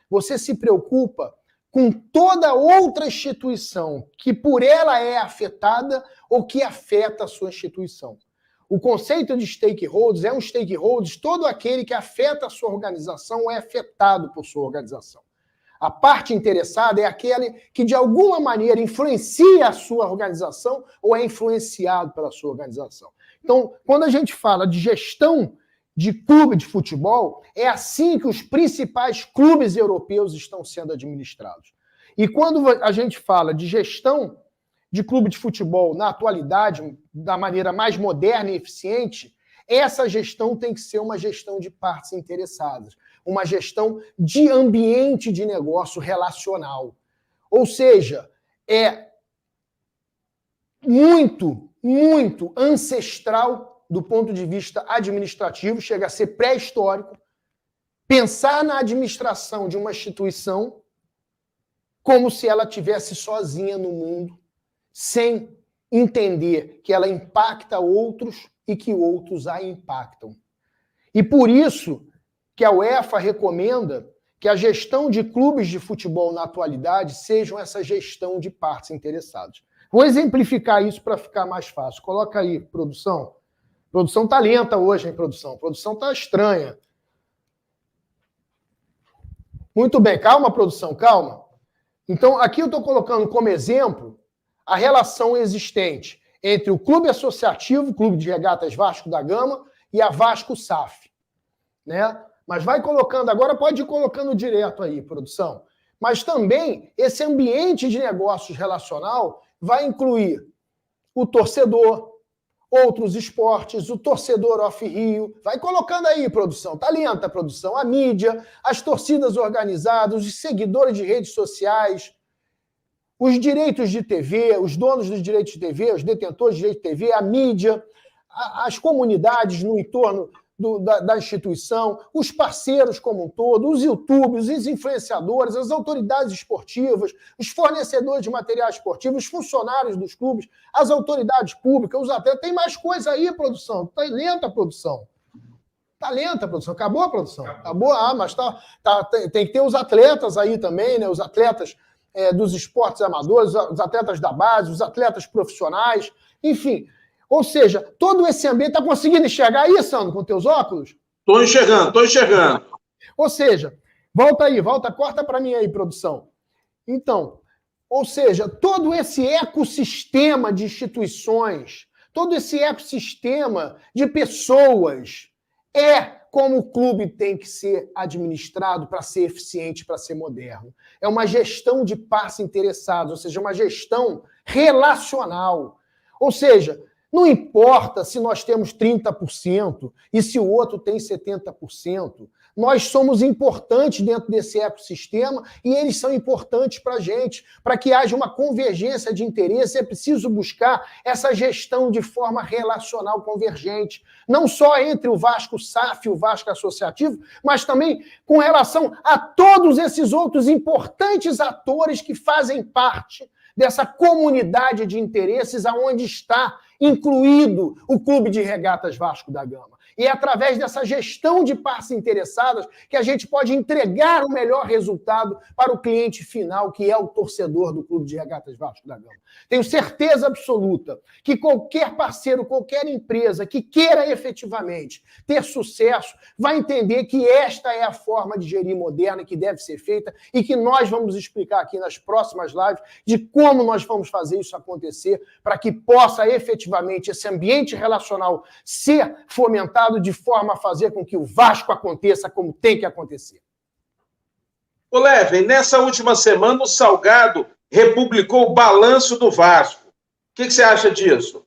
Você se preocupa com toda outra instituição que por ela é afetada ou que afeta a sua instituição. O conceito de stakeholders é um stakeholders, todo aquele que afeta a sua organização ou é afetado por sua organização. A parte interessada é aquele que, de alguma maneira, influencia a sua organização ou é influenciado pela sua organização. Então, quando a gente fala de gestão de clube de futebol, é assim que os principais clubes europeus estão sendo administrados. E quando a gente fala de gestão de clube de futebol na atualidade, da maneira mais moderna e eficiente, essa gestão tem que ser uma gestão de partes interessadas, uma gestão de ambiente de negócio relacional. Ou seja, é muito ancestral do ponto de vista administrativo, chega a ser pré-histórico, pensar na administração de uma instituição como se ela estivesse sozinha no mundo, sem entender que ela impacta outros e que outros a impactam. E por isso que a UEFA recomenda que a gestão de clubes de futebol na atualidade sejam essa gestão de partes interessadas. Vou exemplificar isso para ficar mais fácil. Coloca aí, produção. Produção tá lenta hoje, hein, produção? Produção tá estranha. Muito bem, calma, produção, calma. Então, aqui eu estou colocando como exemplo a relação existente entre o Clube Associativo, o Clube de Regatas Vasco da Gama, e a Vasco SAF. Né? Mas vai colocando, agora pode ir colocando direto aí, produção. Mas também esse ambiente de negócios relacional vai incluir o torcedor, outros esportes, o torcedor off-Rio. Vai colocando aí, produção. Tá lenta a produção. A mídia, as torcidas organizadas, os seguidores de redes sociais, os direitos de TV, os donos dos direitos de TV, os detentores de direitos de TV, a mídia, as comunidades no entorno da instituição, os parceiros como um todo, os youtubers, os influenciadores, as autoridades esportivas, os fornecedores de material esportivo, os funcionários dos clubes, as autoridades públicas, os atletas. Tem mais coisa aí, produção. Tá lenta a produção. Tá lenta a produção. Acabou a produção? Acabou? Mas tem que ter os atletas aí também, né? Os atletas dos esportes amadores, os atletas da base, os atletas profissionais, enfim. Ou seja, todo esse ambiente... Está conseguindo enxergar aí, Sandro, com teus óculos? Estou enxergando. Ou seja, volta aí, corta para mim aí, produção. Então, ou seja, todo esse ecossistema de instituições, todo esse ecossistema de pessoas é como o clube tem que ser administrado para ser eficiente, para ser moderno. É uma gestão de partes interessadas, ou seja, uma gestão relacional. Ou seja, não importa se nós temos 30% e se o outro tem 70%. Nós somos importantes dentro desse ecossistema e eles são importantes para a gente. Para que haja uma convergência de interesse, é preciso buscar essa gestão de forma relacional convergente. Não só entre o Vasco SAF e o Vasco Associativo, mas também com relação a todos esses outros importantes atores que fazem parte dessa comunidade de interesses aonde está incluído o Clube de Regatas Vasco da Gama. E é através dessa gestão de partes interessadas que a gente pode entregar o melhor resultado para o cliente final, que é o torcedor do Clube de Regatas Vasco da Gama. Tenho certeza absoluta que qualquer parceiro, qualquer empresa que queira efetivamente ter sucesso, vai entender que esta é a forma de gerir moderna que deve ser feita e que nós vamos explicar aqui nas próximas lives de como nós vamos fazer isso acontecer para que possa efetivamente esse ambiente relacional ser fomentado de forma a fazer com que o Vasco aconteça como tem que acontecer. Ô, Levin, nessa última semana o Salgado republicou o balanço do Vasco. O que você acha disso?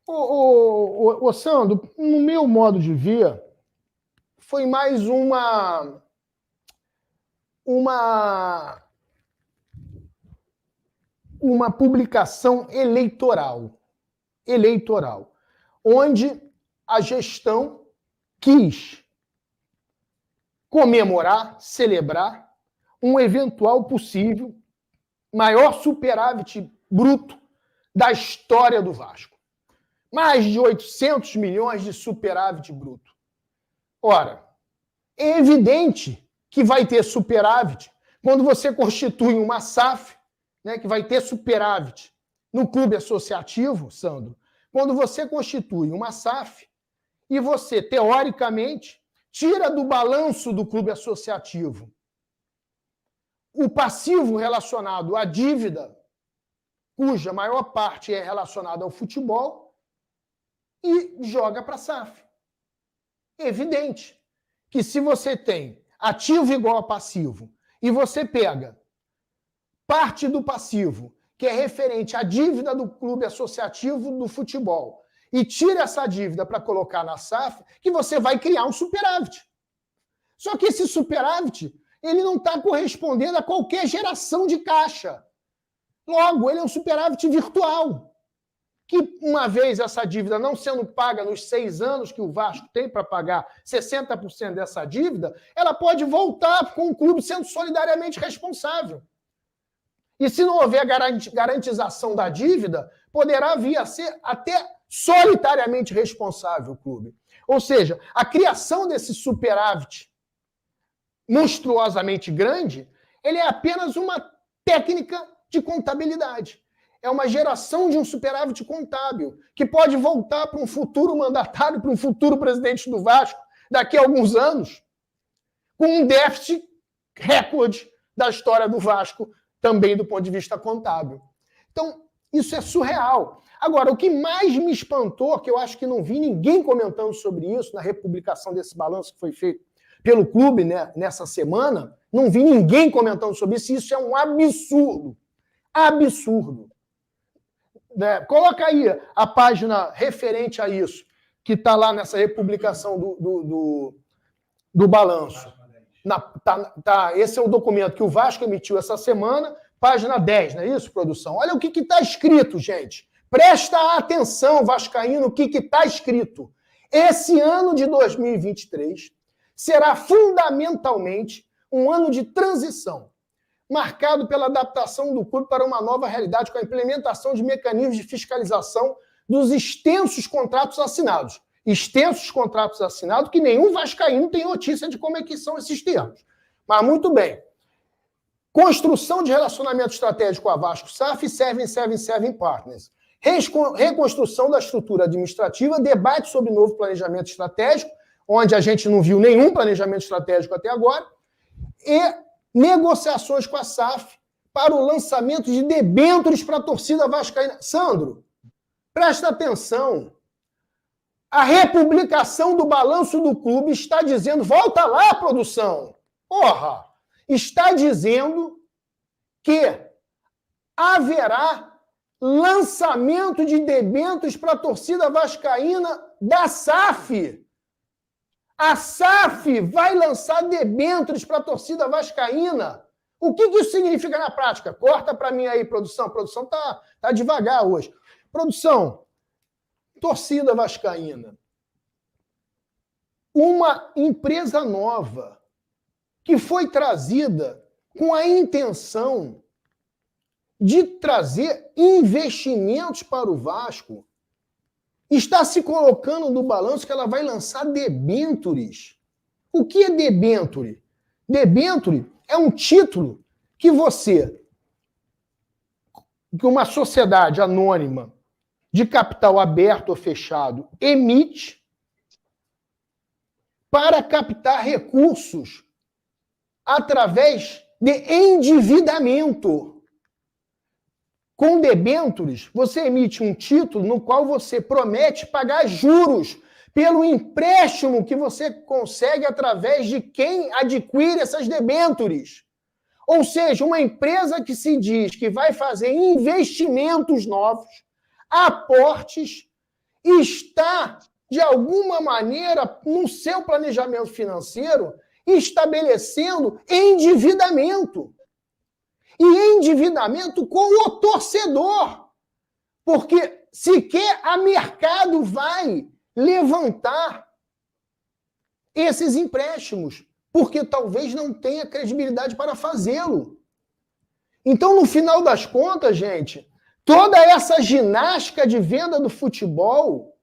Ô, Sandro, no meu modo de ver, foi mais uma publicação eleitoral, onde a gestão quis comemorar, celebrar um eventual possível maior superávit bruto da história do Vasco. Mais de 800 milhões de superávit bruto. Ora, é evidente que vai ter superávit quando você constitui uma SAF, né, que vai ter superávit no clube associativo, Sandro, quando você constitui uma SAF e você, teoricamente, tira do balanço do clube associativo o passivo relacionado à dívida, cuja maior parte é relacionada ao futebol, e joga para a SAF. É evidente que se você tem ativo igual a passivo e você pega parte do passivo, que é referente à dívida do clube associativo do futebol, e tira essa dívida para colocar na SAF, que você vai criar um superávit. Só que esse superávit, ele não está correspondendo a qualquer geração de caixa. Logo, ele é um superávit virtual, que uma vez essa dívida não sendo paga nos 6 anos que o Vasco tem para pagar 60% dessa dívida, ela pode voltar com o clube sendo solidariamente responsável. E se não houver garantização da dívida, poderá vir a ser até solitariamente responsável o clube. Ou seja, a criação desse superávit monstruosamente grande, ele é apenas uma técnica de contabilidade. É uma geração de um superávit contábil, que pode voltar para um futuro mandatário, para um futuro presidente do Vasco, daqui a alguns anos, com um déficit recorde da história do Vasco, também do ponto de vista contábil. Então, isso é surreal. Agora, o que mais me espantou, que eu acho que não vi ninguém comentando sobre isso na republicação desse balanço que foi feito pelo clube, né, nessa semana, não vi ninguém comentando sobre isso, e isso é um absurdo. Absurdo. Né? Coloca aí a página referente a isso, que está lá nessa republicação do balanço. Esse é o documento que o Vasco emitiu essa semana, página 10, não é isso, produção? Olha o que está escrito, gente. Presta atenção, vascaíno, o que está escrito. Esse ano de 2023 será fundamentalmente um ano de transição, marcado pela adaptação do clube para uma nova realidade com a implementação de mecanismos de fiscalização dos extensos contratos assinados. Extensos contratos assinados que nenhum vascaíno tem notícia de como é que são esses termos. Mas muito bem. Construção de relacionamento estratégico com a Vasco SAF e Serving Partners. Reconstrução da estrutura administrativa, debate sobre novo planejamento estratégico, onde a gente não viu nenhum planejamento estratégico até agora, e negociações com a SAF para o lançamento de debêntures para a torcida vascaína. Sandro, presta atenção. A republicação do balanço do clube está dizendo, volta lá, produção, porra, está dizendo que haverá lançamento de debêntures para a torcida vascaína da SAF. A SAF vai lançar debêntures para a torcida vascaína. O que isso significa na prática? Corta para mim aí, produção. A produção tá devagar hoje. Produção, torcida vascaína. Uma empresa nova que foi trazida com a intenção de trazer investimentos para o Vasco, está se colocando no balanço que ela vai lançar debêntures. O que é debênture? Debênture é um título que uma sociedade anônima de capital aberto ou fechado emite para captar recursos através de endividamento. Com debêntures, você emite um título no qual você promete pagar juros pelo empréstimo que você consegue através de quem adquire essas debêntures. Ou seja, uma empresa que se diz que vai fazer investimentos novos, aportes, está, de alguma maneira, no seu planejamento financeiro, estabelecendo endividamento. E endividamento com o torcedor. Porque sequer a mercado vai levantar esses empréstimos, porque talvez não tenha credibilidade para fazê-lo. Então, no final das contas, gente, toda essa ginástica de venda do futebol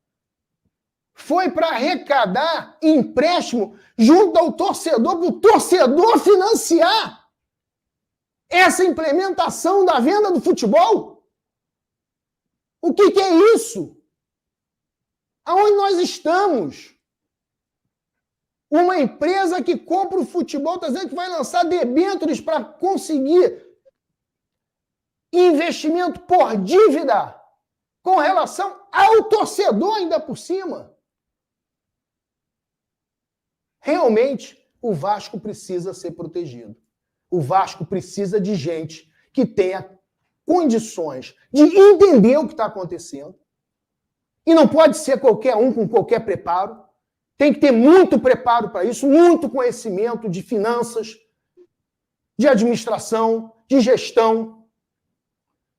foi para arrecadar empréstimo junto ao torcedor, para o torcedor financiar essa implementação da venda do futebol? O que é isso? Aonde nós estamos? Uma empresa que compra o futebol está dizendo que vai lançar debêntures para conseguir investimento por dívida com relação ao torcedor ainda por cima. Realmente, o Vasco precisa ser protegido. O Vasco precisa de gente que tenha condições de entender o que está acontecendo. E não pode ser qualquer um com qualquer preparo. Tem que ter muito preparo para isso, muito conhecimento de finanças, de administração, de gestão,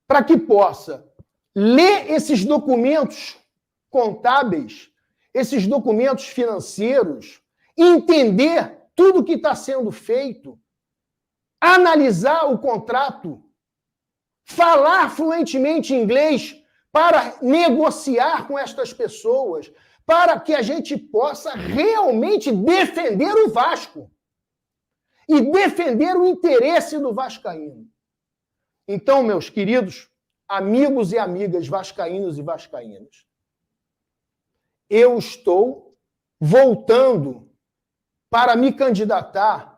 para que possa ler esses documentos contábeis, esses documentos financeiros, entender tudo o que está sendo feito, analisar o contrato, falar fluentemente inglês para negociar com estas pessoas, para que a gente possa realmente defender o Vasco e defender o interesse do vascaíno. Então, meus queridos amigos e amigas vascaínos e vascaínas, eu estou voltando para me candidatar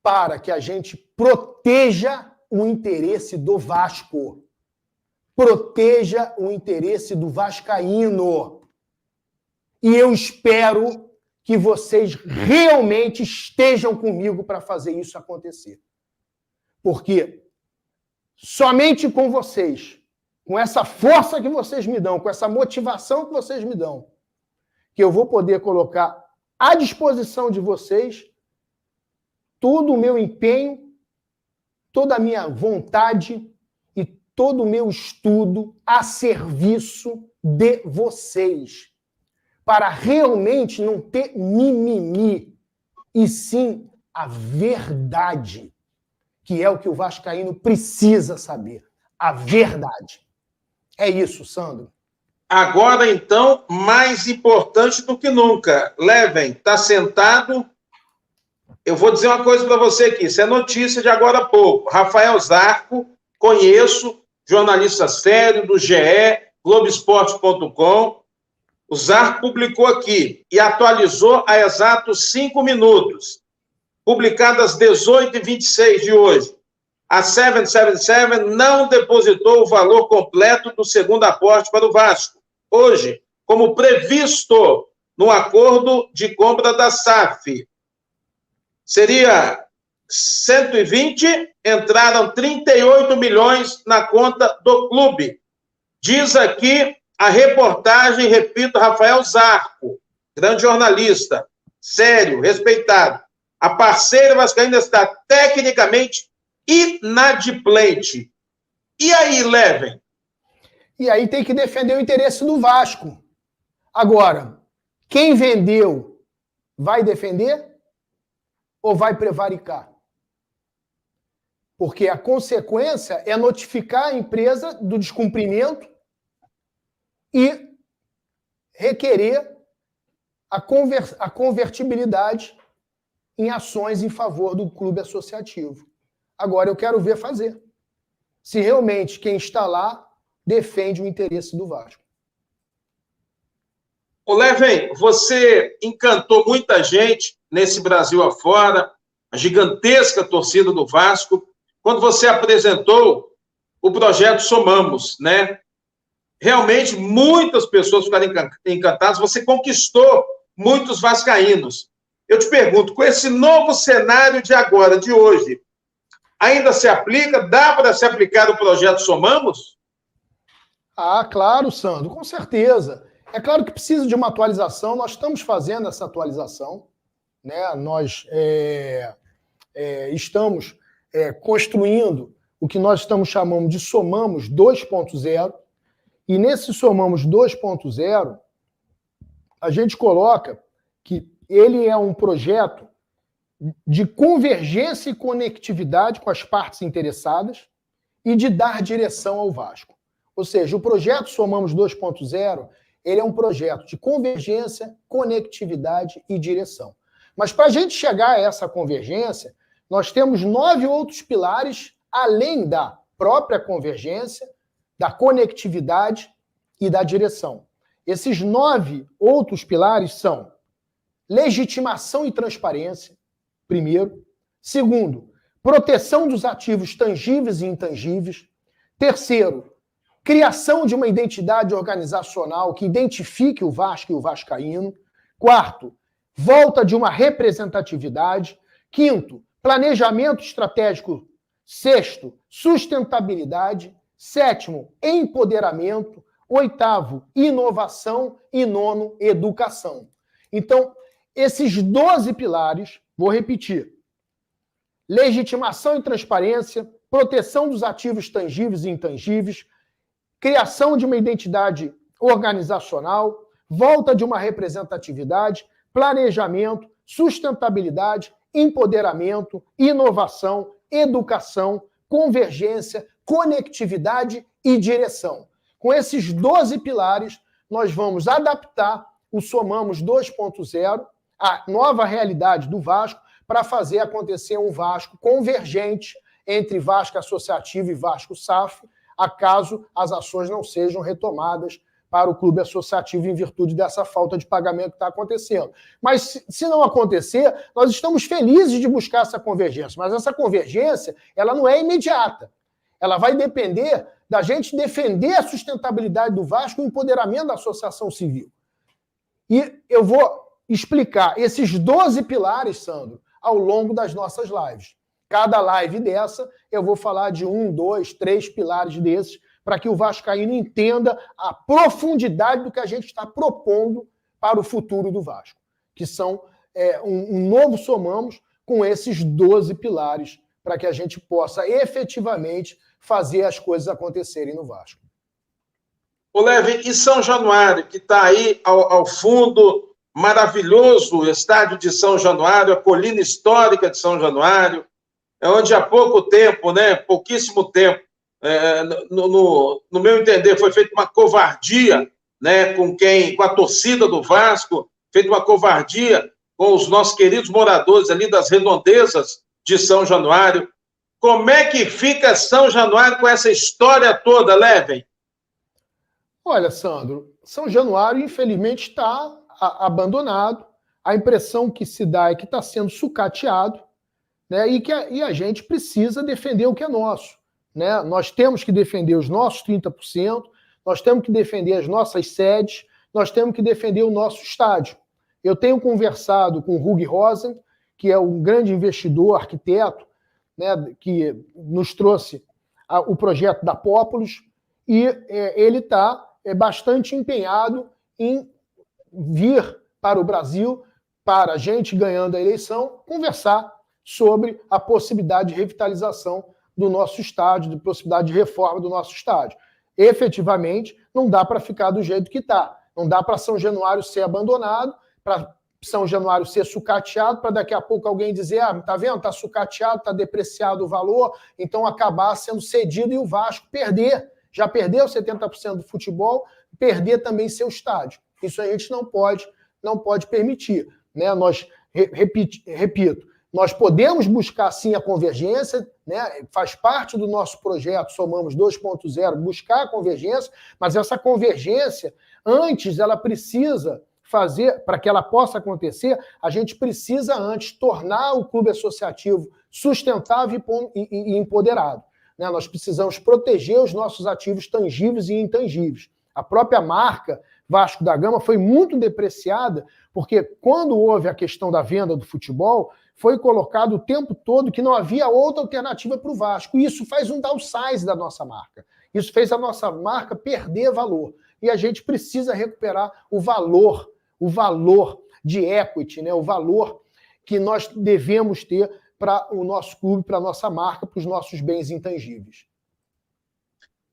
para que a gente proteja o interesse do Vasco. Proteja o interesse do vascaíno. E eu espero que vocês realmente estejam comigo para fazer isso acontecer. Porque somente com vocês, com essa força que vocês me dão, com essa motivação que vocês me dão, que eu vou poder colocar à disposição de vocês todo o meu empenho, toda a minha vontade e todo o meu estudo a serviço de vocês, para realmente não ter mimimi, e sim a verdade, que é o que o vascaíno precisa saber, a verdade. É isso, Sandro. Agora, então, mais importante do que nunca. Leven, está sentado. Eu vou dizer uma coisa para você aqui, isso é notícia de agora há pouco. Rafael Zarco, conheço, jornalista sério do GE, Globoesporte.com. O Zarco publicou aqui e atualizou há exatos 5 minutos. Publicado às 18h26 de hoje. A 777 não depositou o valor completo do segundo aporte para o Vasco. Hoje, como previsto no acordo de compra da SAF. Seria 120, entraram 38 milhões na conta do clube. Diz aqui a reportagem, repito, Rafael Zarco, grande jornalista, sério, respeitado. A parceira vascaína está tecnicamente inadimplente. E aí, Leven? E aí tem que defender o interesse do Vasco. Agora, quem vendeu vai defender ou vai prevaricar? Porque a consequência é notificar a empresa do descumprimento e requerer a convertibilidade em ações em favor do clube associativo. Agora, eu quero ver fazer. Se realmente quem está lá defende o interesse do Vasco. Ô, Leven, você encantou muita gente nesse Brasil afora, a gigantesca torcida do Vasco, quando você apresentou o projeto Somamos, né? Realmente, muitas pessoas ficaram encantadas, você conquistou muitos vascaínos. Eu te pergunto, com esse novo cenário de agora, de hoje, ainda se aplica? Dá para se aplicar o projeto Somamos? Ah, claro, Sandro, com certeza. É claro que precisa de uma atualização, nós estamos fazendo essa atualização, né? Nós estamos construindo o que nós estamos chamando de Somamos 2.0, e nesse Somamos 2.0, a gente coloca que ele é um projeto de convergência e conectividade com as partes interessadas e de dar direção ao Vasco. Ou seja, o projeto Somamos 2.0, ele é um projeto de convergência, conectividade e direção. Mas para a gente chegar a essa convergência, nós temos 9 outros pilares, além da própria convergência, da conectividade e da direção. Esses 9 outros pilares são legitimação e transparência, primeiro. Segundo, proteção dos ativos tangíveis e intangíveis. Terceiro, criação de uma identidade organizacional que identifique o Vasco e o vascaíno. Quarto, volta de uma representatividade. Quinto, planejamento estratégico. Sexto, sustentabilidade. Sétimo, empoderamento. Oitavo, inovação. E nono, educação. Então, esses 12 pilares, vou repetir: legitimação e transparência, proteção dos ativos tangíveis e intangíveis, criação de uma identidade organizacional, volta de uma representatividade, planejamento, sustentabilidade, empoderamento, inovação, educação, convergência, conectividade e direção. Com esses 12 pilares, nós vamos adaptar o Somamos 2.0 à nova realidade do Vasco para fazer acontecer um Vasco convergente entre Vasco Associativo e Vasco SAF, acaso as ações não sejam retomadas para o clube associativo em virtude dessa falta de pagamento que está acontecendo. Mas se não acontecer, nós estamos felizes de buscar essa convergência, mas essa convergência ela não é imediata. Ela vai depender da gente defender a sustentabilidade do Vasco e o empoderamento da associação civil. E eu vou explicar esses 12 pilares, Sandro, ao longo das nossas lives. Cada live dessa, eu vou falar de 1, 2, 3 pilares desses, para que o vascaíno entenda a profundidade do que a gente está propondo para o futuro do Vasco, que são um novo Somamos com esses 12 pilares, para que a gente possa efetivamente fazer as coisas acontecerem no Vasco. Ô, Leven, e São Januário, que está aí ao fundo, maravilhoso estádio de São Januário, a colina histórica de São Januário, onde há pouco tempo, né, pouquíssimo tempo, no meu entender, foi feita uma covardia, né, com a torcida do Vasco, feita uma covardia com os nossos queridos moradores ali das redondezas de São Januário. Como é que fica São Januário com essa história toda, Leven? Olha, Sandro, São Januário, infelizmente, está abandonado. A impressão que se dá é que está sendo sucateado, né, e a gente precisa defender o que é nosso. Né? Nós temos que defender os nossos 30%, nós temos que defender as nossas sedes, nós temos que defender o nosso estádio. Eu tenho conversado com o Hug Rosen, que é um grande investidor, arquiteto, né, que nos trouxe o projeto da Pópolis, e ele está bastante empenhado em vir para o Brasil, para a gente, ganhando a eleição, conversar sobre a possibilidade de revitalização do nosso estádio, de possibilidade de reforma do nosso estádio. Efetivamente, não dá para ficar do jeito que está. Não dá para São Januário ser abandonado, para São Januário ser sucateado, para daqui a pouco alguém dizer, tá vendo, tá sucateado, tá depreciado o valor, então acabar sendo cedido e o Vasco perder. Já perdeu 70% do futebol, perder também seu estádio. Isso a gente não pode permitir. Né? Nós, repito, nós podemos buscar sim a convergência, né? Faz parte do nosso projeto, somamos 2.0, buscar a convergência, mas essa convergência, antes ela precisa fazer, para que ela possa acontecer, a gente precisa antes tornar o clube associativo sustentável e empoderado. Né? Nós precisamos proteger os nossos ativos tangíveis e intangíveis. A própria marca Vasco da Gama foi muito depreciada, porque quando houve a questão da venda do futebol, foi colocado o tempo todo que não havia outra alternativa para o Vasco. E isso faz um downsize da nossa marca. Isso fez a nossa marca perder valor. E a gente precisa recuperar o valor de equity, né? O valor que nós devemos ter para o nosso clube, para a nossa marca, para os nossos bens intangíveis.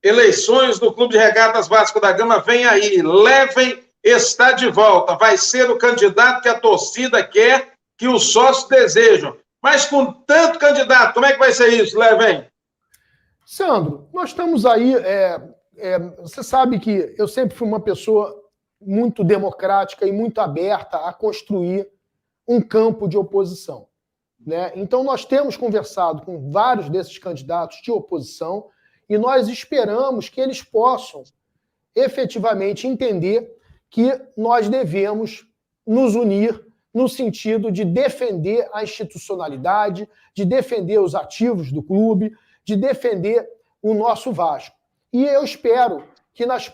Eleições do Clube de Regatas Vasco da Gama vem aí. Levem está de volta. Vai ser o candidato que a torcida quer, que os sócios desejam. Mas com tanto candidato, como é que vai ser isso, Levem? Sandro, nós estamos aí... você sabe que eu sempre fui uma pessoa muito democrática e muito aberta a construir um campo de oposição. Né? Então, nós temos conversado com vários desses candidatos de oposição e nós esperamos que eles possam efetivamente entender que nós devemos nos unir no sentido de defender a institucionalidade, de defender os ativos do clube, de defender o nosso Vasco. E eu espero que nos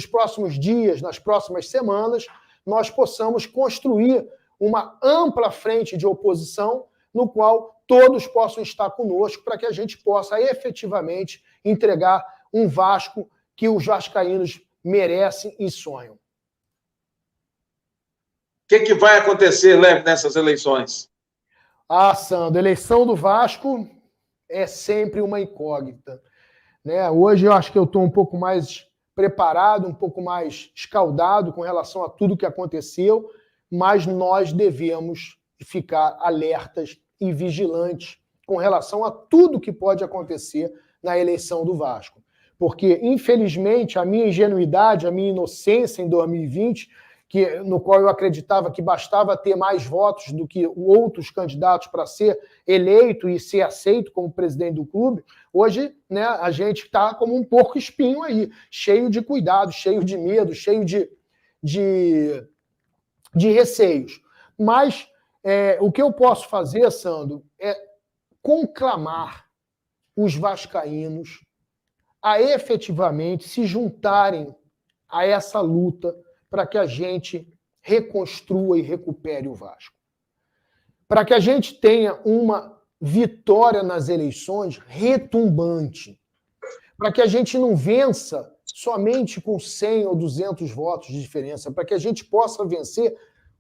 próximos dias, nas próximas semanas, nós possamos construir uma ampla frente de oposição no qual todos possam estar conosco para que a gente possa efetivamente entregar um Vasco que os vascaínos merecem e sonham. O que vai acontecer, Leve, nessas eleições? Sandro, a eleição do Vasco é sempre uma incógnita. Né? Hoje eu acho que eu estou um pouco mais preparado, um pouco mais escaldado com relação a tudo que aconteceu, mas nós devemos ficar alertas e vigilantes com relação a tudo que pode acontecer na eleição do Vasco. Porque, infelizmente, a minha ingenuidade, a minha inocência em 2020, no qual eu acreditava que bastava ter mais votos do que outros candidatos para ser eleito e ser aceito como presidente do clube, hoje, né, a gente está como um porco espinho aí, cheio de cuidado, cheio de medo, cheio de receios. Mas o que eu posso fazer, Sandro, é conclamar os vascaínos a efetivamente se juntarem a essa luta para que a gente reconstrua e recupere o Vasco. Para que a gente tenha uma vitória nas eleições retumbante. Para que a gente não vença somente com 100 ou 200 votos de diferença. Para que a gente possa vencer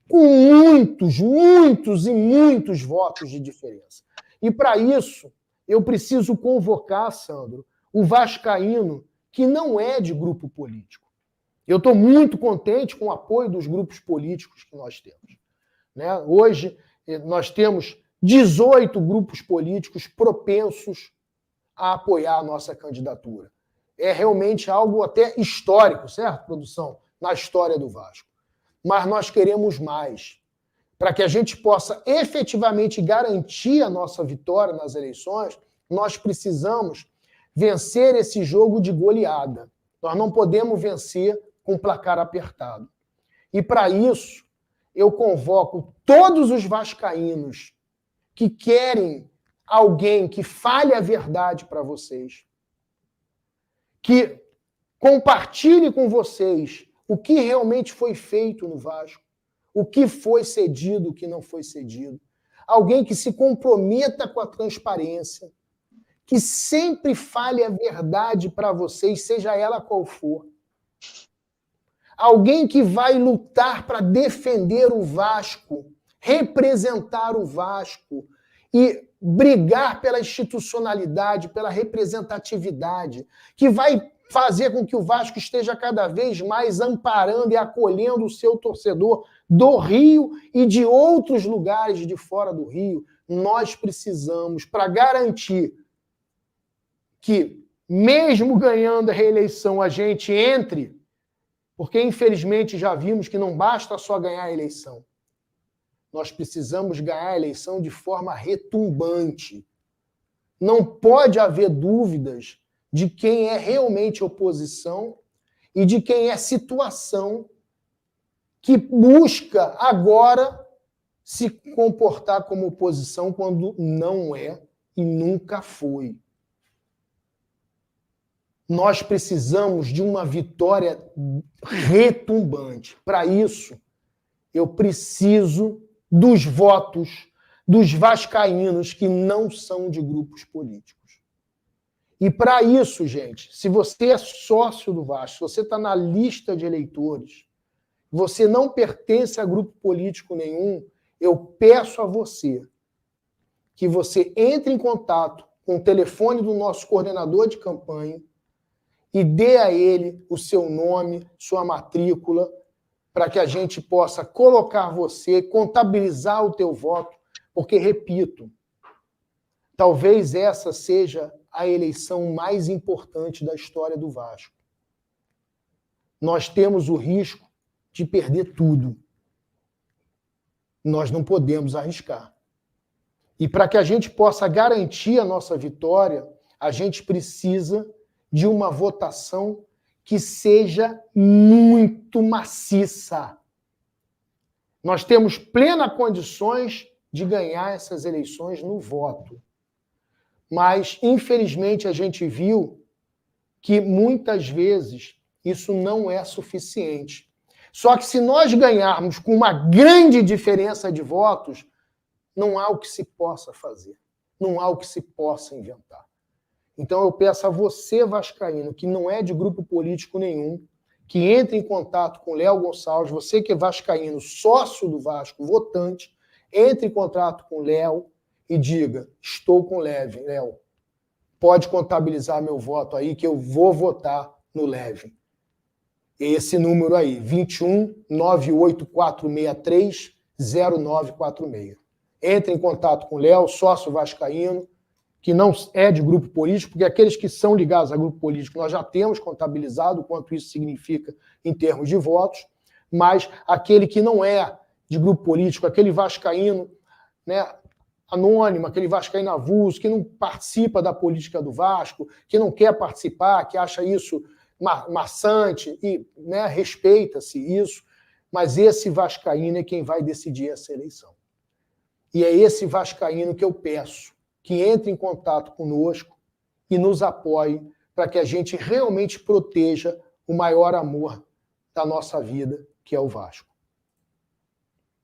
com muitos, muitos e muitos votos de diferença. E para isso, eu preciso convocar, Sandro, o vascaíno que não é de grupo político. Eu estou muito contente com o apoio dos grupos políticos que nós temos. Né? Hoje, nós temos 18 grupos políticos propensos a apoiar a nossa candidatura. É realmente algo até histórico, certo, produção? Na história do Vasco. Mas nós queremos mais. Para que a gente possa efetivamente garantir a nossa vitória nas eleições, nós precisamos vencer esse jogo de goleada. Nós não podemos vencer com placar apertado. E para isso, eu convoco todos os vascaínos que querem alguém que fale a verdade para vocês, que compartilhe com vocês o que realmente foi feito no Vasco, o que foi cedido, o que não foi cedido. Alguém que se comprometa com a transparência, que sempre fale a verdade para vocês, seja ela qual for. Alguém que vai lutar para defender o Vasco, representar o Vasco e brigar pela institucionalidade, pela representatividade, que vai fazer com que o Vasco esteja cada vez mais amparando e acolhendo o seu torcedor do Rio e de outros lugares de fora do Rio. Nós precisamos, para garantir que, mesmo ganhando a reeleição, a gente entre, porque infelizmente já vimos que não basta só ganhar a eleição. Nós precisamos ganhar a eleição de forma retumbante. Não pode haver dúvidas de quem é realmente oposição e de quem é situação que busca agora se comportar como oposição quando não é e nunca foi. Nós precisamos de uma vitória retumbante. Para isso, eu preciso dos votos dos vascaínos que não são de grupos políticos. E para isso, gente, se você é sócio do Vasco, se você está na lista de eleitores, você não pertence a grupo político nenhum, eu peço a você que você entre em contato com o telefone do nosso coordenador de campanha e dê a ele o seu nome, sua matrícula, para que a gente possa colocar você, contabilizar o teu voto, porque, repito, talvez essa seja a eleição mais importante da história do Vasco. Nós temos o risco de perder tudo. Nós não podemos arriscar. E para que a gente possa garantir a nossa vitória, a gente precisa de uma votação que seja muito maciça. Nós temos plenas condições de ganhar essas eleições no voto. Mas, infelizmente, a gente viu que muitas vezes isso não é suficiente. Só que se nós ganharmos com uma grande diferença de votos, não há o que se possa fazer, não há o que se possa inventar. Então eu peço a você, vascaíno, que não é de grupo político nenhum, que entre em contato com o Léo Gonçalves, você que é vascaíno, sócio do Vasco, votante, entre em contato com o Léo e diga, estou com o Léo, pode contabilizar meu voto aí que eu vou votar no Leve. Esse número aí, 21 98463 0946. Entre em contato com o Léo, sócio vascaíno, que não é de grupo político, porque aqueles que são ligados a grupo político nós já temos contabilizado o quanto isso significa em termos de votos, mas aquele que não é de grupo político, aquele vascaíno, né, anônimo, aquele vascaíno avulso, que não participa da política do Vasco, que não quer participar, que acha isso maçante, e, né, respeita-se isso, mas esse vascaíno é quem vai decidir essa eleição. E é esse vascaíno que eu peço que entre em contato conosco e nos apoie para que a gente realmente proteja o maior amor da nossa vida, que é o Vasco.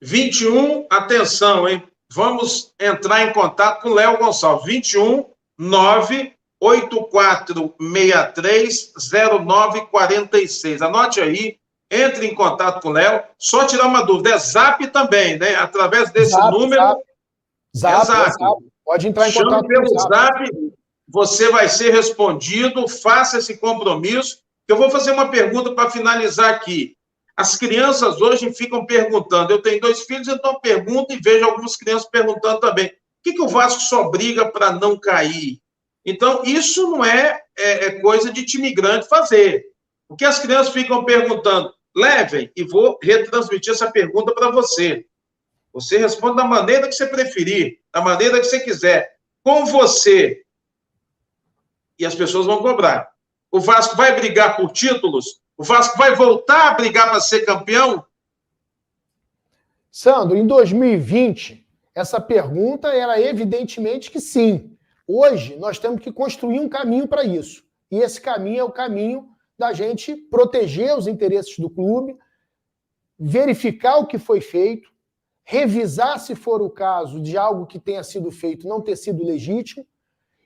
21, atenção, hein? Vamos entrar em contato com o Léo Gonçalves. 21 98463 0946. Anote aí, entre em contato com o Léo. Só tirar uma dúvida, é Zap também, né? Através desse número. Zap. Pode entrar em contato pelo Zap, você vai ser respondido, faça esse compromisso. Eu vou fazer uma pergunta para finalizar aqui. As crianças hoje ficam perguntando, eu tenho 2 filhos, então pergunto e vejo algumas crianças perguntando também, o que o Vasco só briga para não cair? Então, isso não é coisa de time grande fazer. O que as crianças ficam perguntando, levem, e vou retransmitir essa pergunta para você. Você responde da maneira que você preferir, da maneira que você quiser, com você. E as pessoas vão cobrar. O Vasco vai brigar por títulos? O Vasco vai voltar a brigar para ser campeão? Sandro, em 2020, essa pergunta era evidentemente que sim. Hoje, nós temos que construir um caminho para isso. E esse caminho é o caminho da gente proteger os interesses do clube, verificar o que foi feito, revisar, se for o caso, de algo que tenha sido feito não ter sido legítimo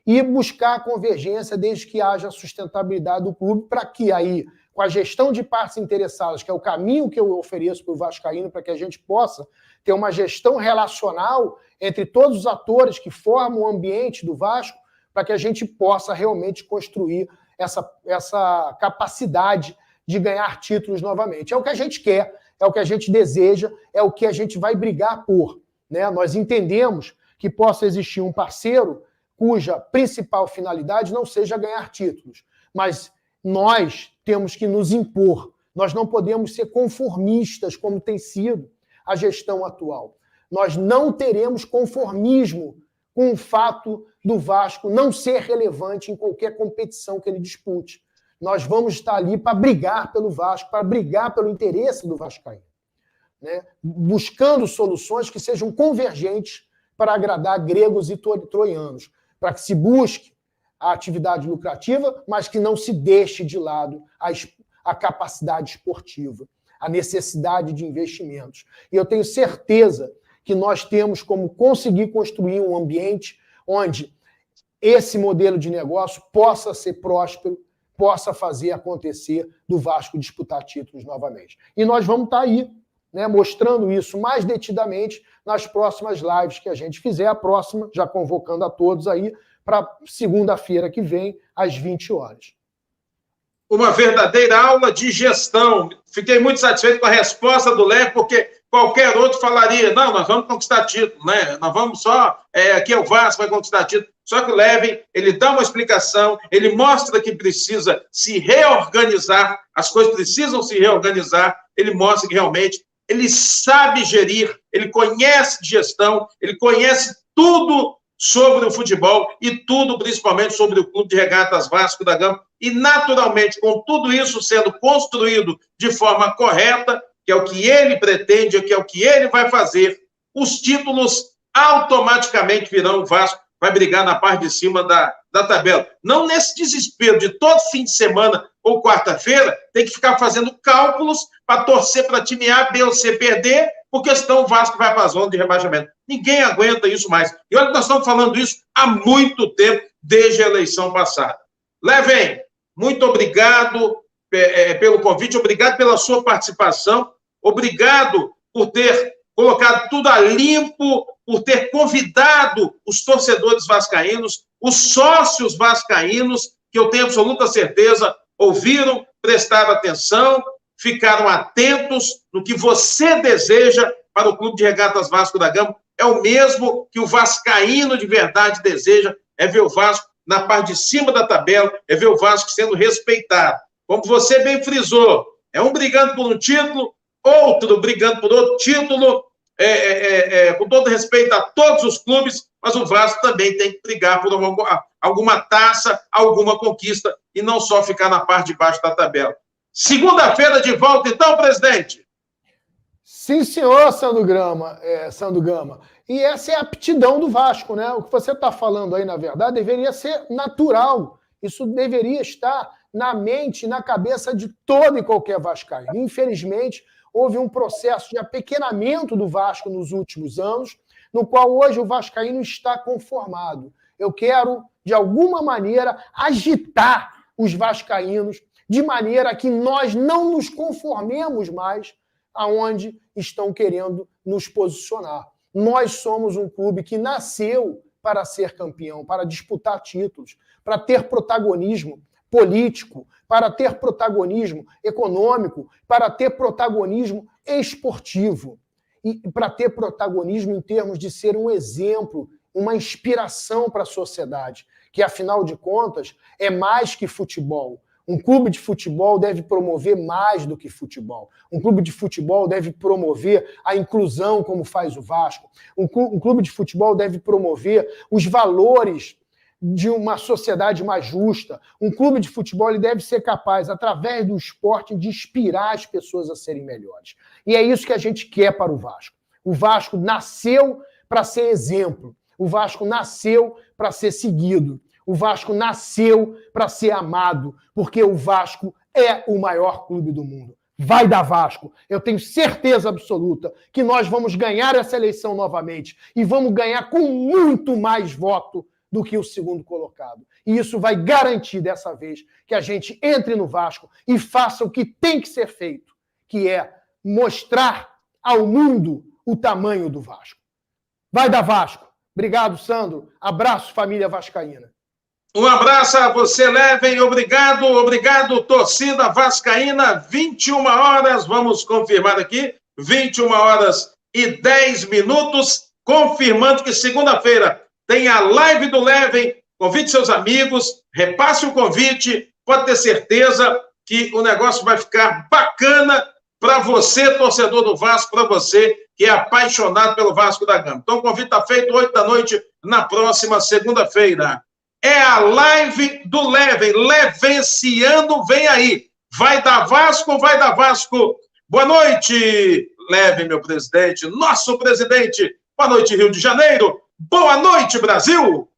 e buscar a convergência desde que haja sustentabilidade do clube para que aí, com a gestão de partes interessadas, que é o caminho que eu ofereço para o vascaíno, para que a gente possa ter uma gestão relacional entre todos os atores que formam o ambiente do Vasco, para que a gente possa realmente construir essa capacidade de ganhar títulos novamente. É o que a gente quer, é o que a gente deseja, é o que a gente vai brigar por, né? Nós entendemos que possa existir um parceiro cuja principal finalidade não seja ganhar títulos, mas nós temos que nos impor. Nós não podemos ser conformistas, como tem sido a gestão atual. Nós não teremos conformismo com o fato do Vasco não ser relevante em qualquer competição que ele dispute. Nós vamos estar ali para brigar pelo Vasco, para brigar pelo interesse do vascaíno, né? Buscando soluções que sejam convergentes para agradar gregos e troianos, para que se busque a atividade lucrativa, mas que não se deixe de lado a capacidade esportiva, a necessidade de investimentos. E eu tenho certeza que nós temos como conseguir construir um ambiente onde esse modelo de negócio possa ser próspero, possa fazer acontecer do Vasco disputar títulos novamente. E nós vamos estar aí, né, mostrando isso mais detidamente nas próximas lives que a gente fizer, a próxima, já convocando a todos aí, para segunda-feira que vem, às 20 horas. Uma verdadeira aula de gestão. Fiquei muito satisfeito com a resposta do Léo, porque qualquer outro falaria, não, nós vamos conquistar título, né? Nós vamos só, aqui é o Vasco, vai conquistar título. Só que o Levin, ele dá uma explicação, ele mostra que precisa se reorganizar, as coisas precisam se reorganizar, ele mostra que realmente ele sabe gerir, ele conhece gestão, ele conhece tudo sobre o futebol e tudo, principalmente, sobre o Clube de Regatas Vasco da Gama. E, naturalmente, com tudo isso sendo construído de forma correta, que é o que ele pretende, que é o que ele vai fazer, os títulos automaticamente virão. O Vasco vai brigar na parte de cima da tabela. Não nesse desespero de todo fim de semana ou quarta-feira, tem que ficar fazendo cálculos para torcer para time A, B ou C perder, porque senão o Vasco vai para a zona de rebaixamento. Ninguém aguenta isso mais. E olha que nós estamos falando isso há muito tempo, desde a eleição passada. Levem, muito obrigado pelo convite, obrigado pela sua participação, obrigado por ter colocado tudo a limpo, por ter convidado os torcedores vascaínos, os sócios vascaínos, que eu tenho absoluta certeza, ouviram, prestaram atenção, ficaram atentos no que você deseja para o Clube de Regatas Vasco da Gama. É o mesmo que o vascaíno de verdade deseja, é ver o Vasco na parte de cima da tabela, é ver o Vasco sendo respeitado. Como você bem frisou, é um brigando por um título, outro brigando por outro título, com todo respeito a todos os clubes, mas o Vasco também tem que brigar por alguma taça, alguma conquista, e não só ficar na parte de baixo da tabela. Segunda-feira de volta, então, presidente? Sim, senhor, Sandro Gama. E essa é a aptidão do Vasco, né? O que você está falando aí, na verdade, deveria ser natural. Isso deveria estar na mente, na cabeça de todo e qualquer vascaíno. Infelizmente, houve um processo de apequenamento do Vasco nos últimos anos, no qual hoje o vascaíno está conformado. Eu quero, de alguma maneira, agitar os vascaínos de maneira que nós não nos conformemos mais aonde estão querendo nos posicionar. Nós somos um clube que nasceu para ser campeão, para disputar títulos, para ter protagonismo político, para ter protagonismo econômico, para ter protagonismo esportivo e para ter protagonismo em termos de ser um exemplo, uma inspiração para a sociedade, que, afinal de contas, é mais que futebol. Um clube de futebol deve promover mais do que futebol. Um clube de futebol deve promover a inclusão, como faz o Vasco. Um clube de futebol deve promover os valores de uma sociedade mais justa. Um clube de futebol ele deve ser capaz, através do esporte, de inspirar as pessoas a serem melhores. E é isso que a gente quer para o Vasco. O Vasco nasceu para ser exemplo. O Vasco nasceu para ser seguido. O Vasco nasceu para ser amado, porque o Vasco é o maior clube do mundo. Vai dar Vasco. Eu tenho certeza absoluta que nós vamos ganhar essa eleição novamente e vamos ganhar com muito mais voto do que o segundo colocado. E isso vai garantir dessa vez que a gente entre no Vasco e faça o que tem que ser feito, que é mostrar ao mundo o tamanho do Vasco. Vai dar Vasco. Obrigado, Sandro. Abraço, família vascaína. Um abraço a você, Leven. Obrigado, torcida vascaína. 21 horas, vamos confirmar aqui, 21 horas e 10 minutos, confirmando que segunda-feira tem a live do Leven. Convide seus amigos, repasse o convite, pode ter certeza que o negócio vai ficar bacana para você, torcedor do Vasco, para você que é apaixonado pelo Vasco da Gama. Então, o convite está feito 8 da noite na próxima segunda-feira. É a live do Leven. Levenciano vem aí. Vai dar Vasco, vai dar Vasco. Boa noite, Leven, meu presidente, nosso presidente. Boa noite, Rio de Janeiro. Boa noite, Brasil.